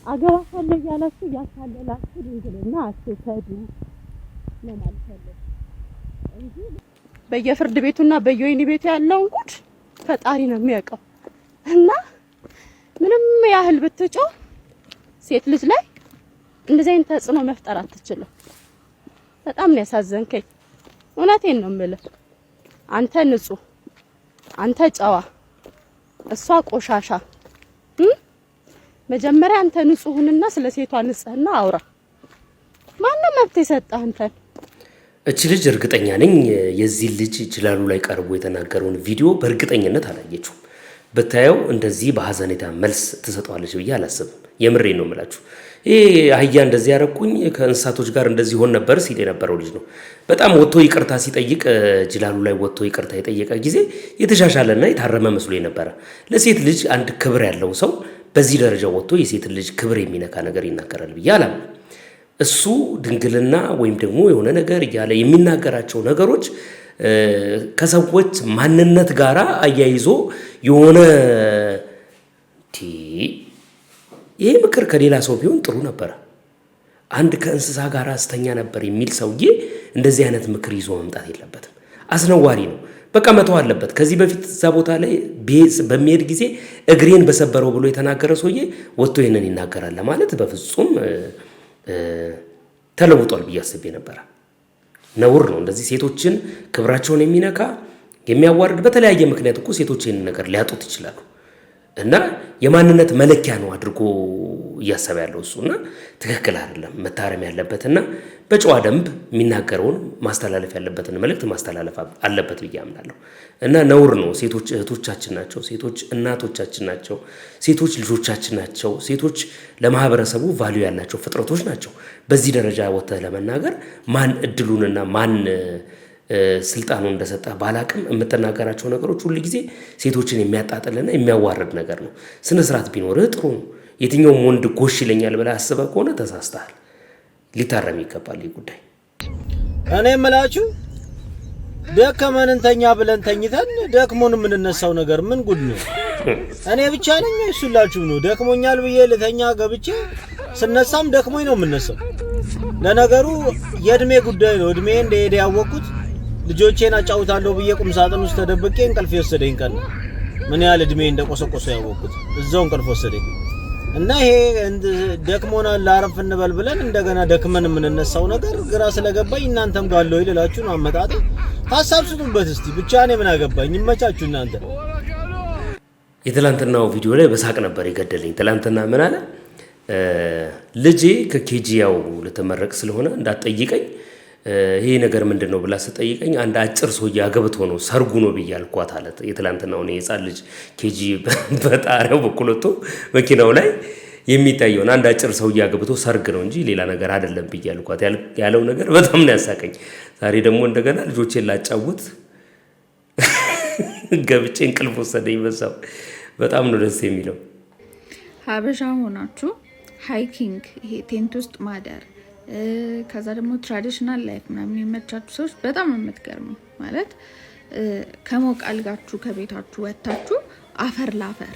አገባሻለሁ እያላችሁ ያሳለላችሁ ድንግልና አትሰዱ ለማለት ነው እንጂ በየፍርድ ቤቱና በየወይኒ ቤቱ ያለውን ጉድ ፈጣሪ ነው የሚያውቀው። እና ምንም ያህል ብትጮ ሴት ልጅ ላይ እንደዚህ አይነት ተጽዕኖ መፍጠር አትችልም። በጣም ነው ያሳዘንከኝ። እውነቴን ነው የምልህ። አንተ ንጹህ፣ አንተ ጨዋ፣ እሷ ቆሻሻ። መጀመሪያ አንተ ንጹህንና ስለ ሴቷ ንጽህና አውራ። ማነው መብት የሰጠህ አንተን? እቺ ልጅ እርግጠኛ ነኝ የዚህ ልጅ ጅላሉ ላይ ቀርቦ የተናገረውን ቪዲዮ በእርግጠኝነት አላየችውም። ብታየው እንደዚህ በሐዘኔታ መልስ ትሰጠዋለች ብዬ አላስብም። የምሬን ነው የምላችሁ። ይሄ አህያ እንደዚህ ያረኩኝ ከእንስሳቶች ጋር እንደዚህ ሆን ነበር ሲል የነበረው ልጅ ነው። በጣም ወጥቶ ይቅርታ ሲጠይቅ ጅላሉ ላይ ወጥቶ ይቅርታ የጠየቀ ጊዜ የተሻሻለና የታረመ መስሎ ነበር። ለሴት ልጅ አንድ ክብር ያለው ሰው በዚህ ደረጃ ወጥቶ የሴት ልጅ ክብር የሚነካ ነገር ይናገራል ብዬ አላምንም። እሱ ድንግልና ወይም ደግሞ የሆነ ነገር እያለ የሚናገራቸው ነገሮች ከሰዎች ማንነት ጋር አያይዞ የሆነ ይሄ ምክር ከሌላ ሰው ቢሆን ጥሩ ነበር። አንድ ከእንስሳ ጋር አስተኛ ነበር የሚል ሰውዬ እንደዚህ አይነት ምክር ይዞ መምጣት የለበትም። አስነዋሪ ነው። በቃ መተው አለበት። ከዚህ በፊት እዛ ቦታ ላይ በሚሄድ ጊዜ እግሬን በሰበረው ብሎ የተናገረ ሰውዬ ወጥቶ ይሄንን ይናገራል ማለት በፍጹም ተለውጧል ብዬ አስቤ ነበር። ነውር ነው እንደዚህ ሴቶችን ክብራቸውን የሚነካ የሚያዋርድ በተለያየ ምክንያት እኮ ሴቶች ይሄንን ነገር ሊያጡት ይችላሉ። እና የማንነት መለኪያ ነው አድርጎ እያሰበ ያለው እሱና ትክክል አይደለም። መታረም ያለበትና በጨዋ ደንብ የሚናገረውን ማስተላለፍ ያለበትን መልእክት ማስተላለፍ አለበት ብዬ አምናለሁ። እና ነውር ነው። ሴቶች እህቶቻችን ናቸው፣ ሴቶች እናቶቻችን ናቸው፣ ሴቶች ልጆቻችን ናቸው፣ ሴቶች ለማህበረሰቡ ቫልዩ ያላቸው ፍጥረቶች ናቸው። በዚህ ደረጃ ወጥተህ ለመናገር ማን እድሉንና ማን ስልጣኑን እንደሰጠ ባላቅም የምትናገራቸው ነገሮች ሁሉ ጊዜ ሴቶችን የሚያጣጥልና የሚያዋርድ ነገር ነው። ስነ ስርዓት ቢኖርህ ጥሩ ነው። የትኛውም ወንድ ጎሽ ይለኛል ብለህ አስበህ ከሆነ ተሳስተሃል። ሊታረም ይገባል ይህ ጉዳይ። እኔ የምላችሁ ደከመን እንተኛ ብለን ተኝተን ደክሞን የምንነሳው ነገር ምን ጉድ ነው? እኔ ብቻ ነኝ እሱላችሁ ነው? ደክሞኛል ብዬ ልተኛ ገብቼ ስነሳም ደክሞኝ ነው የምነሳው። ለነገሩ የእድሜ ጉዳይ ነው። እድሜ እንደሄደ ያወቅኩት ልጆቼን አጫውታለሁ ብዬ ቁም ሳጥን ውስጥ ተደብቄ እንቅልፍ ወሰደኝ ቀን ምን ያህል እድሜ እንደቆሰቆሰ ያወቅኩት እዛው እንቅልፍ ወሰደኝ። እና ይሄ ደክሞናል ላረፍ እንበል ብለን እንደገና ደክመን የምንነሳው ነገር ግራ ስለገባኝ እናንተም ጋር አለው ይላችሁ ነው አመጣጤ። ሐሳብ ስጡበት እስቲ። ብቻ እኔ ምን አገባኝ? ይመቻችሁ እናንተ። የትላንትናው ቪዲዮ ላይ በሳቅ ነበር የገደለኝ። ትላንትና ምን አለ ልጄ ከኬጂ ያው ልተመረቅ ስለሆነ እንዳትጠይቀኝ ይሄ ነገር ምንድነው ብላ ስጠይቀኝ አንድ አጭር ሰውዬ አገብቶ ነው ሰርጉ ነው ብያልኳት አለ። የትላንትናው ነው የጻን ልጅ ኬጂ በጣሪያው በኩል ወጥቶ መኪናው ላይ የሚታየው አንድ አጭር ሰውዬ አገብቶ ሰርግ ነው እንጂ ሌላ ነገር አይደለም ብያልኳት ያለው ነገር በጣም ነው ያሳቀኝ። ዛሬ ደግሞ እንደገና ልጆቼን ላጫውት ገብቼ እንቅልፍ ወሰደኝ። በጣም ነው ደስ የሚለው። ሀበሻ ሆናችሁ ሃይኪንግ ይሄ ቴንት ውስጥ ማደር ከዛ ደግሞ ትራዲሽናል ላይፍ ምናምን የሚመቻችሁ ሰዎች በጣም የምትገርሙ ማለት ከሞቅ አልጋችሁ ከቤታችሁ ወጥታችሁ አፈር ላፈር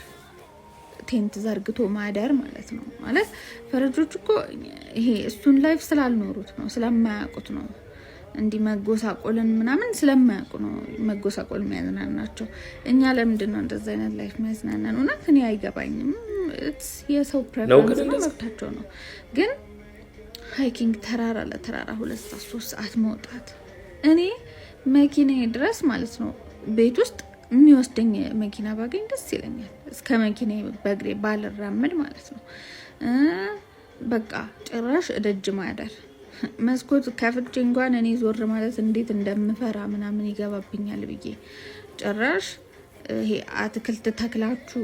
ቴንት ዘርግቶ ማደር ማለት ነው። ማለት ፈረጆች እኮ ይሄ እሱን ላይፍ ስላልኖሩት ነው፣ ስለማያውቁት ነው። እንዲህ መጎሳቆልን ምናምን ስለማያውቁ ነው መጎሳቆል የሚያዝናናቸው። እኛ ለምንድን ነው እንደዛ አይነት ላይፍ የሚያዝናናን? እውነት እኔ አይገባኝም። የሰው ፕሬፈረንስ ነው፣ መብታቸው ነው። ግን ሃይኪንግ ተራራ ለተራራ 2 ሰዓት 3 ሰዓት መውጣት እኔ መኪናዬ ድረስ ማለት ነው ቤት ውስጥ የሚወስደኝ መኪና ባገኝ ደስ ይለኛል። እስከ መኪናዬ በእግሬ ባልራመድ ማለት ነው። በቃ ጭራሽ ደጅ ማደር መስኮት ከፍቼ እንኳን እኔ ዞር ማለት እንዴት እንደምፈራ ምናምን ይገባብኛል ብዬ ጭራሽ ይሄ አትክልት ተክላችሁ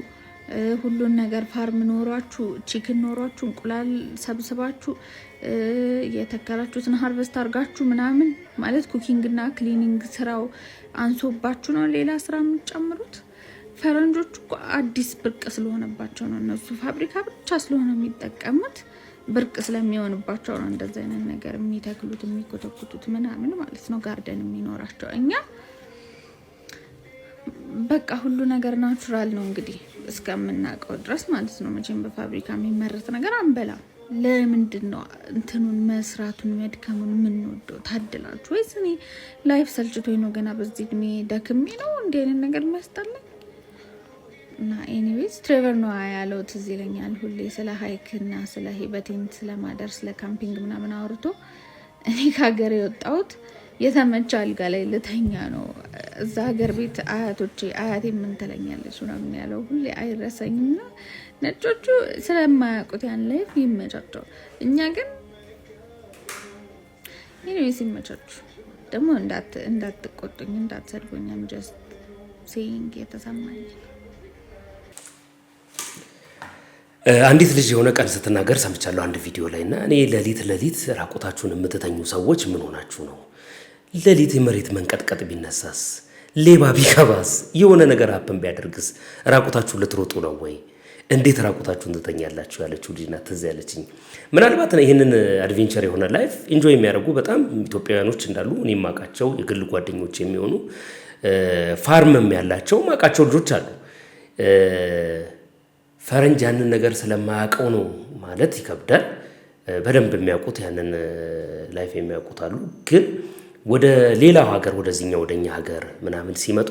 ሁሉን ነገር ፋርም ኖሯችሁ ቺክን ኖሯችሁ እንቁላል ሰብስባችሁ የተከላችሁትን ሃርቨስት አርጋችሁ ምናምን ማለት ኩኪንግ እና ክሊኒንግ ስራው አንሶባችሁ ነው ሌላ ስራ የምትጨምሩት። ፈረንጆቹ እኮ አዲስ ብርቅ ስለሆነባቸው ነው፣ እነሱ ፋብሪካ ብቻ ስለሆነ የሚጠቀሙት ብርቅ ስለሚሆንባቸው ነው እንደዛ አይነት ነገር የሚተክሉት የሚኮተኩቱት ምናምን ማለት ነው፣ ጋርደን የሚኖራቸው። እኛ በቃ ሁሉ ነገር ናቹራል ነው እንግዲህ እስከምናውቀው ድረስ ማለት ነው። መቼም በፋብሪካ የሚመረት ነገር አንበላም። ለምንድን ነው እንትኑን መስራቱን መድከሙን የምንወደው? ታድላችሁ ወይስ እኔ ላይፍ ሰልችቶኝ ነው ገና በዚህ እድሜ ደክሜ ነው እንዲህ አይነት ነገር የሚያስጠላኝ? እና ኤኒዌይስ ትሬቨር ነው ያለው ትዝ ይለኛል ሁሌ ስለ ሃይክ እና ስለ ሄበቴንት ስለ ማደር ስለ ካምፒንግ ምናምን አውርቶ እኔ ከሀገር የወጣሁት የተመቸ አልጋ ላይ ልተኛ ነው። እዛ ሀገር ቤት አያቴ ምን ትለኛለች ምናምን ያለው ሁሌ አይረሳኝም። እና ነጮቹ ስለማያውቁት ያን ላይፍ ይመቻቸው፣ እኛ ግን ኤኒዌይስ ይመቻችሁ። ደግሞ እንዳትቆጡኝ እንዳትሰድቡኝ ጀስት ሴይንግ የተሰማኝ። አንዲት ልጅ የሆነ ቀን ስትናገር ሰምቻለሁ አንድ ቪዲዮ ላይ እና እኔ ሌሊት ራቁታችሁን የምትተኙ ሰዎች ምን ሆናችሁ ነው? ሌሊት የመሬት መንቀጥቀጥ ቢነሳስ፣ ሌባ ቢገባስ፣ የሆነ ነገር ሀፕን ቢያደርግስ ራቁታችሁን ልትሮጡ ነው ወይ? እንዴት ራቁታችሁን ትተኛላችሁ? ያለችው ልጅ ናት ትዝ ያለችኝ። ምናልባት ይህንን አድቬንቸር የሆነ ላይፍ ኢንጆይ የሚያደርጉ በጣም ኢትዮጵያውያኖች እንዳሉ እኔ ማቃቸው የግል ጓደኞች የሚሆኑ ፋርምም ያላቸው ማቃቸው ልጆች አሉ። ፈረንጅ ያንን ነገር ስለማያውቀው ነው ማለት ይከብዳል። በደንብ የሚያውቁት ያንን ላይፍ የሚያውቁት አሉ። ግን ወደ ሌላው ሀገር ወደዚህኛው ወደኛ ሀገር ምናምን ሲመጡ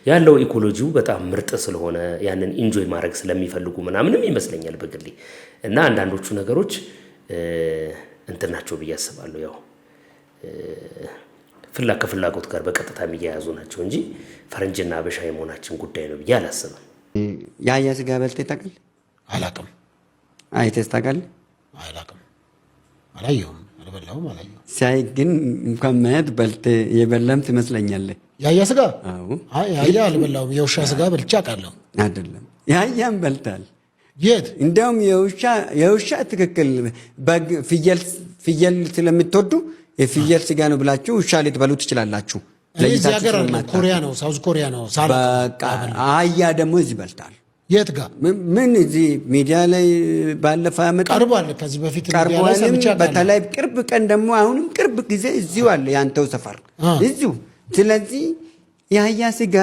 ያለው ኢኮሎጂው በጣም ምርጥ ስለሆነ ያንን ኢንጆይ ማድረግ ስለሚፈልጉ ምናምንም ይመስለኛል በግሌ እና አንዳንዶቹ ነገሮች እንትን ናቸው ብዬ አስባለሁ። ያው ከፍላጎት ጋር በቀጥታ የሚያያዙ ናቸው እንጂ ፈረንጅና አበሻ የመሆናችን ጉዳይ ነው ብዬ አላስብም። የአህያ ስጋ በልተህ ታውቃለህ? አላውቅም። አይተህ ታውቃለህ? አላውቅም። አላየሁም፣ አልበላሁም፣ አላየሁም። ሳይ ግን እንኳን ማየት በልተህ የበላም ትመስለኛለህ። የአህያ ስጋ? አዎ። አይ አህያ አልበላሁም። የውሻ ስጋ በልቼ አውቃለሁ። አይደለም፣ የአህያም በልተሃል። የት? እንደውም የውሻ ትክክል። በግ ፍየል ስለምትወዱ የፍየል ስጋ ነው ብላችሁ ውሻ ልትበሉ ትችላላችሁ። ለዚህ ሀገር ኮሪያ ነው፣ ሳውዝ ኮሪያ ነው። በቃ አህያ ደግሞ እዚህ በልታል። የት ጋር? ምን እዚህ ሚዲያ ላይ ባለፈ አመት ቀርቧል። ከዚህ በፊት ሚዲያ ላይ ሰምቻለሁ። በተለይ ቅርብ ቀን ደግሞ አሁንም ቅርብ ጊዜ እዚሁ አለ ያንተው ሰፈር እዚሁ። ስለዚህ የአህያ ስጋ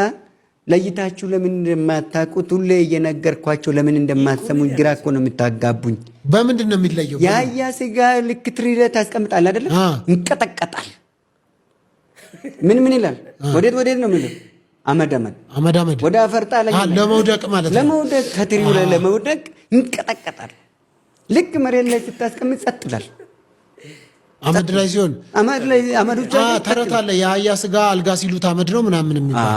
ለይታችሁ ለምን እንደማታውቁት ሁሌ እየነገርኳቸው ለምን እንደማትሰሙኝ ግራ እኮ ነው የምታጋቡኝ። በምንድን ነው የሚለየው? የአህያ ስጋ ልክ ትሪ ላይ ታስቀምጣለህ አይደለ? እንቀጠቀጣል። ምን ይላል? ወዴት ነው የሚለው? አመድ ወደ አፈርጣ ላይ ለመውደቅ ማለት ነው። ለመውደቅ ከትሪው ላይ ለመውደቅ እንቀጠቀጣል። ልክ መሬት ላይ ስታስቀምጥ ጸጥ ይላል። አመድ ላይ ሲሆን አመዶች ተረት አለ። የአህያ ስጋ አልጋ ሲሉት አመድ ነው ምናምን የሚባል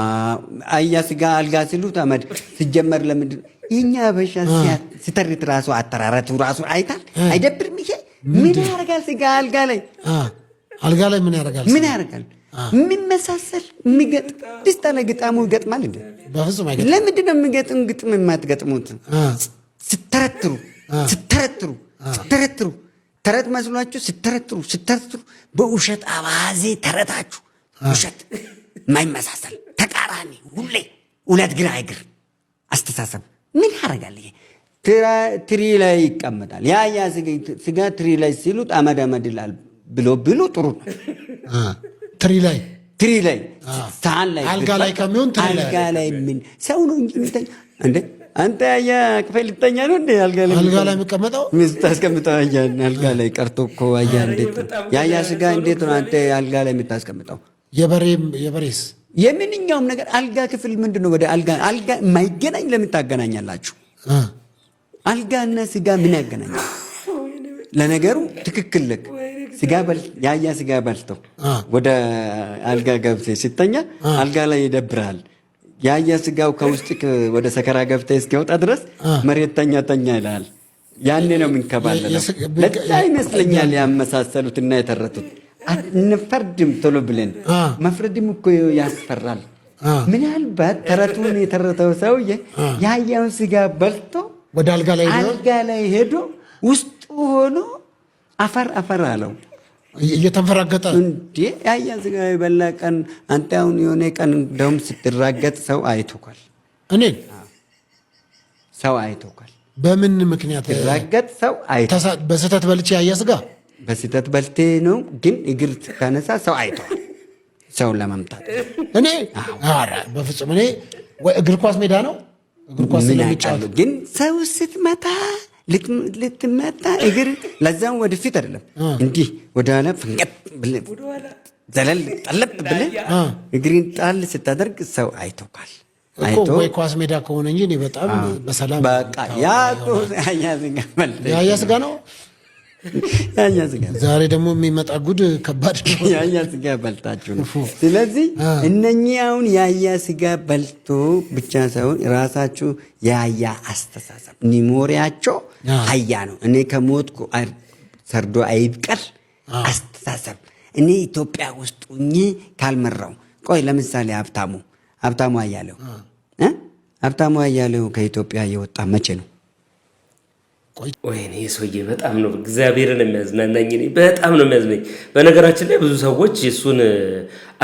አህያ ስጋ አልጋ ሲሉት አመድ ሲጀመር ለምንድን የኛ አበሻ ሲተርት ራሱ አጠራረቱ ራሱ አይታል። አይደብርም? ይሄ ምን ያደርጋል? ስጋ አልጋ ላይ ምን ያደርጋል? የሚመሳሰል የሚገጥም ደስታ ላይ ግጣሙ ይገጥማል እንዴ? በፍጹም አይገጥም። ለምንድን ነው የሚገጥም ግጥም የማትገጥሙት? ስተረትሩ ተረት መስሏችሁ ስተረትሩ በውሸት አባዜ ተረታችሁ ውሸት የማይመሳሰል ተቃራኒ ሁሌ ሁለት ግራ እግር አስተሳሰብ ምን ያደርጋል? ይሄ ትሪ ላይ ይቀመጣል። የአህያ ስጋ ትሪ ላይ ሲሉት አመድ ይላል ብሎ ጥሩ ነው። ትሪ ላይ ሳህን ላይ አልጋ ላይ ከሚሆን አልጋ ላይ ምን ሰው ነው እንዴ? አንተ አህያ ክፍል ልተኛ ነው እንዴ? አልጋ ላይ የሚቀመጠው ሚስት አስቀምጠው አልጋ ላይ ቀርቶ እኮ አህያ እንዴት የአህያ ስጋ እንዴት ነው አንተ አልጋ ላይ የምታስቀምጠው? የበሬስ የምንኛውም ነገር አልጋ ክፍል ምንድን ነው? ወደ አልጋ የማይገናኝ ለምን ታገናኛላችሁ? አልጋና ስጋ ምን ያገናኛል? ለነገሩ ትክክል ልክ የአህያ ስጋ በልተው ወደ አልጋ ገብተህ ስተኛ አልጋ ላይ ይደብርሃል። የአህያ ስጋው ከውስጥ ወደ ሰከራ ገብተህ እስኪወጣ ድረስ መሬት ተኛ ይልሃል። ያኔ ነው የምንከባለለው። ለዛ ይመስለኛል ያመሳሰሉትና የተረቱት። እንፈርድም ቶሎ ብለን መፍረድም እኮ ያስፈራል። ምናልባት ተረቱን የተረተው ሰውዬ የአህያውን ስጋ በልቶ ወደ አልጋ ላይ ሄዶ ውስጡ ሆኖ አፈር አለው እየተንፈራገጠ እንዴ የአህያ ስጋ የበላ ቀን አንተ አሁን የሆነ ቀን እንደውም ስትራገጥ ሰው አይቶካል። እኔን ሰው አይቶካል። በምን ምክንያት ትራገጥ? ሰው አይቶካል። በስህተት በልቼ የአህያ ስጋ በስህተት በልቴ ነው፣ ግን እግር ካነሳ ሰው አይተዋል። ሰውን ለመምታት እኔ በፍጹም እኔ እግር ኳስ ሜዳ ነው እግር ኳስ ስለሚጫወቱ ግን ሰው ስትመታ ልትመታ እግር ለዛም ወደፊት አይደለም እንዲህ ወደ ኋላ ፍንቀጥ ብለህ ዘለል ጠለብ ብለህ እግሪን ጣል ስታደርግ ሰው አይቶካል። ወይ ኳስ ሜዳ ከሆነ እንጂ እኔ በጣም በሰላም በቃ ያ የአህያ ስጋ ነው። ዛሬ ደግሞ የሚመጣ ጉድ ከባድ ነው። የአህያ ስጋ በልታችሁ ነው። ስለዚህ እነኚህ አሁን የአህያ ስጋ በልቶ ብቻ ሳይሆን ራሳችሁ የአህያ አስተሳሰብ ኒሞሪያቸው አህያ ነው። እኔ ከሞትኩ ሰርዶ አይብቀል አስተሳሰብ እኔ ኢትዮጵያ ውስጥ ሁኜ ካልመራው ቆይ ለምሳሌ ሀብታሙ አያሌው ከኢትዮጵያ የወጣ መቼ ነው? ወይኔ ሰውዬ በጣም ነው እግዚአብሔርን የሚያዝናናኝ። እኔ በጣም ነው የሚያዝናኝ። በነገራችን ላይ ብዙ ሰዎች የሱን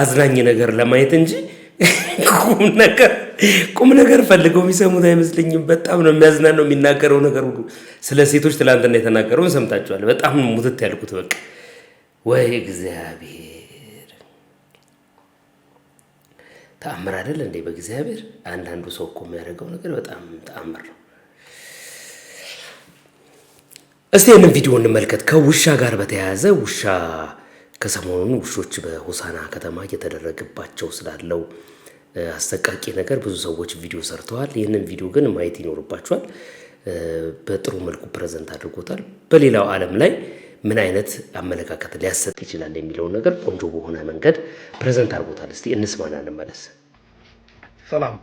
አዝናኝ ነገር ለማየት እንጂ ቁም ነገር ፈልገው የሚሰሙት አይመስለኝም። በጣም ነው የሚያዝናናው። የሚናገረው ነገር ሁሉ ስለ ሴቶች ትላንትና የተናገረውን ሰምታችኋል። በጣም ነው ሙትት ያልኩት። በቃ ወይ እግዚአብሔር ተአምር አይደል እንዴ? በእግዚአብሔር አንዳንዱ ሰው እኮ የሚያደርገው ነገር በጣም ተአምር ነው። እስቲ ይህንን ቪዲዮ እንመልከት። ከውሻ ጋር በተያያዘ ውሻ ከሰሞኑን ውሾች በሆሳና ከተማ እየተደረገባቸው ስላለው አሰቃቂ ነገር ብዙ ሰዎች ቪዲዮ ሰርተዋል። ይህንን ቪዲዮ ግን ማየት ይኖርባቸዋል። በጥሩ መልኩ ፕሬዘንት አድርጎታል። በሌላው ዓለም ላይ ምን አይነት አመለካከት ሊያሰጥ ይችላል የሚለውን ነገር ቆንጆ በሆነ መንገድ ፕሬዘንት አድርጎታል። እስቲ እንስማና እንመለስ። ሰላም።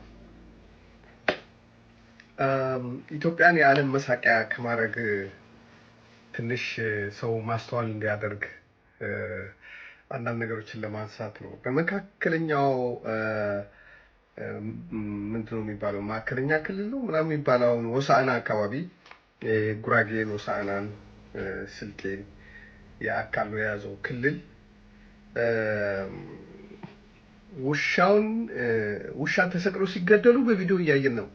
ኢትዮጵያን የዓለም መሳቂያ ከማድረግ ትንሽ ሰው ማስተዋል እንዲያደርግ አንዳንድ ነገሮችን ለማንሳት ነው። በመካከለኛው ምንድነው የሚባለው ማዕከለኛ ክልል ነው ምናምን የሚባለው ሆሳዕና አካባቢ ጉራጌን፣ ሆሳዕናን፣ ስልጤን ያካሉ የያዘው ክልል ውሻ ተሰቅሎ ሲገደሉ በቪዲዮ እያየን ነው።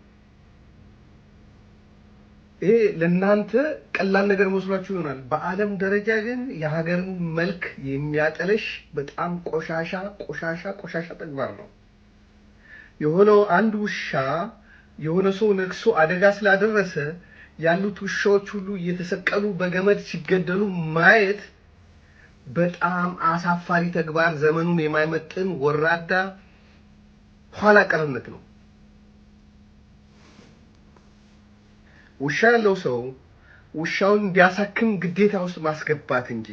ይሄ ለእናንተ ቀላል ነገር መስሏችሁ ይሆናል። በዓለም ደረጃ ግን የሀገርን መልክ የሚያጠለሽ በጣም ቆሻሻ ተግባር ነው። የሆነው አንድ ውሻ የሆነ ሰው ነክሶ አደጋ ስላደረሰ ያሉት ውሻዎች ሁሉ እየተሰቀሉ በገመድ ሲገደሉ ማየት በጣም አሳፋሪ ተግባር፣ ዘመኑን የማይመጥን ወራዳ ኋላ ቀርነት ነው። ውሻ ያለው ሰው ውሻውን እንዲያሳክም ግዴታ ውስጥ ማስገባት እንጂ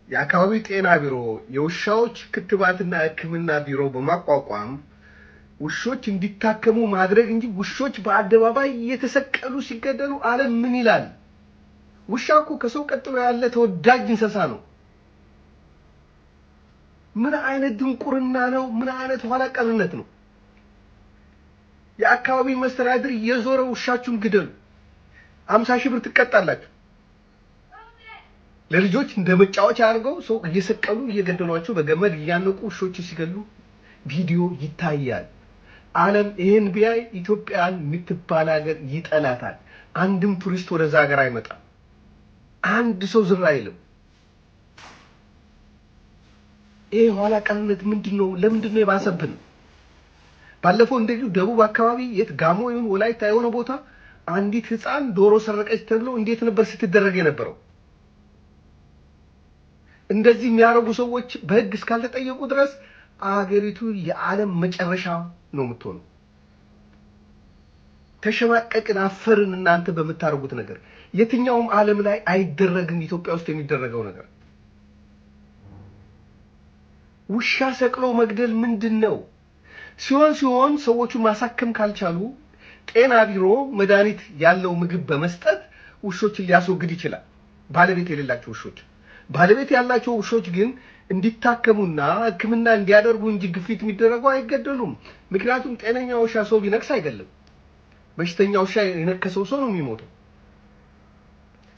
የአካባቢው ጤና ቢሮ የውሻዎች ክትባትና ሕክምና ቢሮ በማቋቋም ውሾች እንዲታከሙ ማድረግ እንጂ ውሾች በአደባባይ እየተሰቀሉ ሲገደሉ ዓለም ምን ይላል? ውሻ እኮ ከሰው ቀጥሎ ያለ ተወዳጅ እንስሳ ነው። ምን አይነት ድንቁርና ነው? ምን አይነት ኋላ ቀርነት ነው? የአካባቢ መስተዳድር እየዞረ ውሻችሁን ግደሉ፣ 50 ሺህ ብር ትቀጣላችሁ። ለልጆች እንደ መጫወቻ አድርገው ሰው እየሰቀሉ እየገደሏቸው በገመድ እያነቁ ውሾች ሲገሉ ቪዲዮ ይታያል። ዓለም ይሄን ቢያይ ኢትዮጵያን የምትባል ሀገር ይጠላታል። አንድም ቱሪስት ወደዛ ሀገር አይመጣም። አንድ ሰው ዝር አይልም። ይሄ ኋላ ቀርነት ምንድነው? ለምንድነው የባሰብን? ባለፈው እንደዚሁ ደቡብ አካባቢ የት ጋሞ ይሁን ወላይታ የሆነ ቦታ አንዲት ህፃን ዶሮ ሰረቀች ተብሎ እንዴት ነበር ስትደረግ የነበረው? እንደዚህ የሚያረጉ ሰዎች በህግ እስካልተጠየቁ ድረስ አገሪቱ የዓለም መጨረሻ ነው የምትሆነው። ተሸማቀቅን፣ አፈርን እናንተ በምታረጉት ነገር። የትኛውም ዓለም ላይ አይደረግም ኢትዮጵያ ውስጥ የሚደረገው ነገር። ውሻ ሰቅሎ መግደል ምንድነው? ሲሆን ሰዎቹን ማሳከም ካልቻሉ ጤና ቢሮ መድኃኒት ያለው ምግብ በመስጠት ውሾችን ሊያስወግድ ይችላል። ባለቤት የሌላቸው ውሾች። ባለቤት ያላቸው ውሾች ግን እንዲታከሙና ሕክምና እንዲያደርጉ እንጂ ግፊት የሚደረገው አይገደሉም። ምክንያቱም ጤነኛ ውሻ ሰው ቢነክስ አይገለም። በሽተኛ ውሻ የነከሰው ሰው ነው የሚሞተው።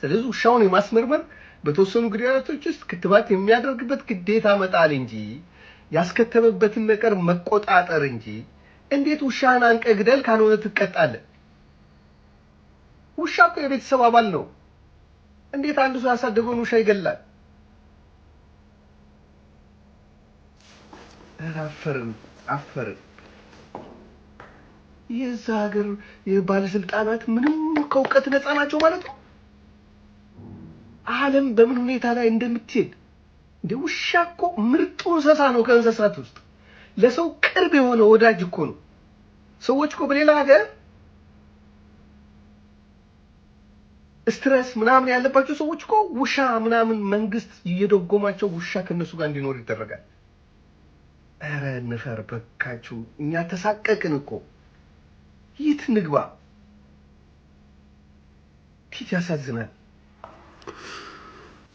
ስለዚህ ውሻውን የማስመርመር በተወሰኑ ግሪያቶች ውስጥ ክትባት የሚያደርግበት ግዴታ መጣል እንጂ ያስከተበበትን ነገር መቆጣጠር እንጂ እንዴት ውሻን አንቀህ ግደል ካልሆነ ትቀጣለህ? ውሻ እኮ የቤተሰብ አባል ነው። እንዴት አንድ ሰው ያሳደገውን ውሻ ይገላል? አፈርን። የዛ ሀገር የባለስልጣናት ምንም ከእውቀት ነፃ ናቸው ማለት ነው። ዓለም በምን ሁኔታ ላይ እንደምትሄድ እንደ ውሻ እኮ ምርጡ እንስሳ ነው። ከእንስሳት ውስጥ ለሰው ቅርብ የሆነ ወዳጅ እኮ ነው። ሰዎች እኮ በሌላ ሀገር ስትረስ ምናምን ያለባቸው ሰዎች እኮ ውሻ ምናምን መንግስት እየደጎማቸው ውሻ ከነሱ ጋር እንዲኖር ይደረጋል። ኧረ እንፈር በካችሁ። እኛ ተሳቀቅን እኮ። የት ንግባ? ቲት ያሳዝናል።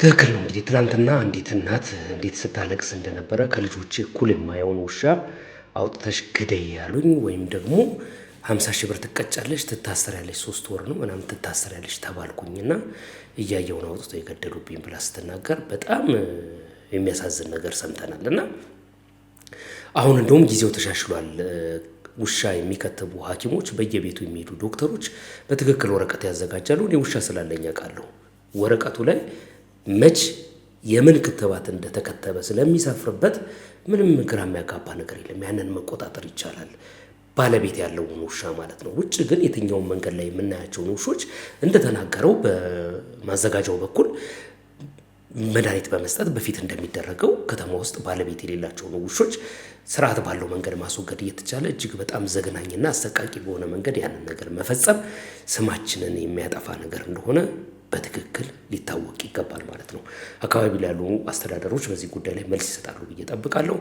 ትክክል ነው። እንግዲህ ትናንትና አንዲት እናት እንዴት ስታለቅስ እንደነበረ ከልጆች እኩል የማየውን ውሻ አውጥተሽ ግደይ ያሉኝ ወይም ደግሞ 50 ሺህ ብር ትቀጫለሽ፣ ትታሰሪያለሽ፣ 3 ወር ነው ምናምን ትታሰሪያለሽ ተባልኩኝና እያየውን አውጥተው የገደሉብኝ ብላ ስትናገር በጣም የሚያሳዝን ነገር ሰምተናልና አሁን እንደውም ጊዜው ተሻሽሏል። ውሻ የሚከተቡ ሐኪሞች በየቤቱ የሚሄዱ ዶክተሮች በትክክል ወረቀት ያዘጋጃሉ። እኔ ውሻ ስላለኝ አውቃለሁ። ወረቀቱ ላይ መች የምን ክትባት እንደተከተበ ስለሚሰፍርበት ምንም ግራ የሚያጋባ ነገር የለም። ያንን መቆጣጠር ይቻላል። ባለቤት ያለው ውሻ ማለት ነው። ውጭ ግን የትኛው መንገድ ላይ የምናያቸው ውሾች እንደተናገረው በማዘጋጃው በኩል መድኃኒት በመስጠት በፊት እንደሚደረገው ከተማ ውስጥ ባለቤት የሌላቸው ውሾች ስርዓት ባለው መንገድ ማስወገድ እየተቻለ እጅግ በጣም ዘግናኝና አሰቃቂ በሆነ መንገድ ያንን ነገር መፈጸም ስማችንን የሚያጠፋ ነገር እንደሆነ በትክክል ሊታወቅ ይገባል ማለት ነው። አካባቢ ላይ ያሉ አስተዳደሮች በዚህ ጉዳይ ላይ መልስ ይሰጣሉ ብዬ እጠብቃለሁ።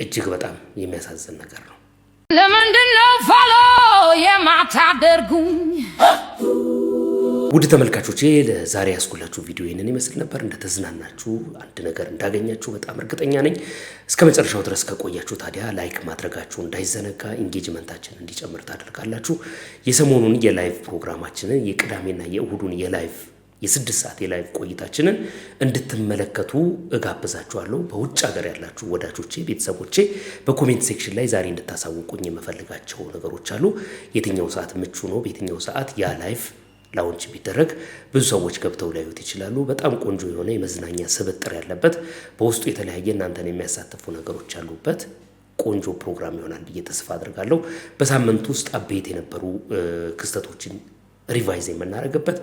እጅግ በጣም የሚያሳዝን ነገር ነው። ለምንድነው ፋሎ የማታደርጉኝ? ውድ ተመልካቾቼ ለዛሬ ያስኩላችሁ ቪዲዮ ይሄንን ይመስል ነበር። እንደተዝናናችሁ አንድ ነገር እንዳገኛችሁ በጣም እርግጠኛ ነኝ። እስከ መጨረሻው ድረስ ከቆያችሁ ታዲያ ላይክ ማድረጋችሁ እንዳይዘነጋ፣ ኢንጌጅመንታችን እንዲጨምር ታደርጋላችሁ። የሰሞኑን የላይቭ ፕሮግራማችንን የቅዳሜና የእሁዱን የላይቭ የ6 ሰዓት የላይቭ ቆይታችንን እንድትመለከቱ እጋብዛችኋለሁ። በውጭ ሀገር ያላችሁ ወዳጆቼ፣ ቤተሰቦቼ በኮሜንት ሴክሽን ላይ ዛሬ እንድታሳውቁኝ የምፈልጋቸው ነገሮች አሉ። የትኛው ሰዓት ምቹ ነው፣ በየትኛው ሰዓት ያ ላይቭ ላውንች ቢደረግ ብዙ ሰዎች ገብተው ላዩት ይችላሉ። በጣም ቆንጆ የሆነ የመዝናኛ ስብጥር ያለበት በውስጡ የተለያየ እናንተን የሚያሳትፉ ነገሮች ያሉበት ቆንጆ ፕሮግራም ይሆናል ብዬ ተስፋ አድርጋለሁ። በሳምንቱ ውስጥ አበይት የነበሩ ክስተቶችን ሪቫይዝ የምናደርግበት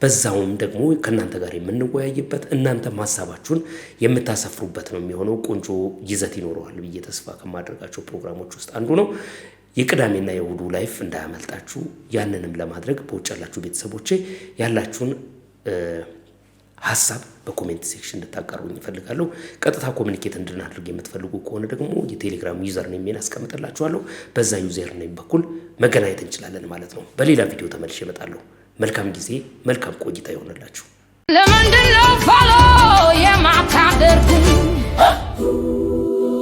በዛውም ደግሞ ከእናንተ ጋር የምንወያይበት እናንተ ሀሳባችሁን የምታሰፍሩበት ነው የሚሆነው። ቆንጆ ይዘት ይኖረዋል ብዬ ተስፋ ከማድረጋቸው ፕሮግራሞች ውስጥ አንዱ ነው። የቅዳሜና የእሁዱ ላይፍ እንዳያመልጣችሁ። ያንንም ለማድረግ በውጭ ያላችሁ ቤተሰቦቼ ያላችሁን ሐሳብ በኮሜንት ሴክሽን እንድታቀርቡኝ እፈልጋለሁ። ቀጥታ ኮሙኒኬት እንድናደርግ የምትፈልጉ ከሆነ ደግሞ የቴሌግራም ዩዘር ኔም አስቀምጥላችኋለሁ። በዛ ዩዘር ኔም በኩል መገናኘት እንችላለን ማለት ነው። በሌላ ቪዲዮ ተመልሼ እመጣለሁ። መልካም ጊዜ፣ መልካም ቆይታ ይሆንላችሁ።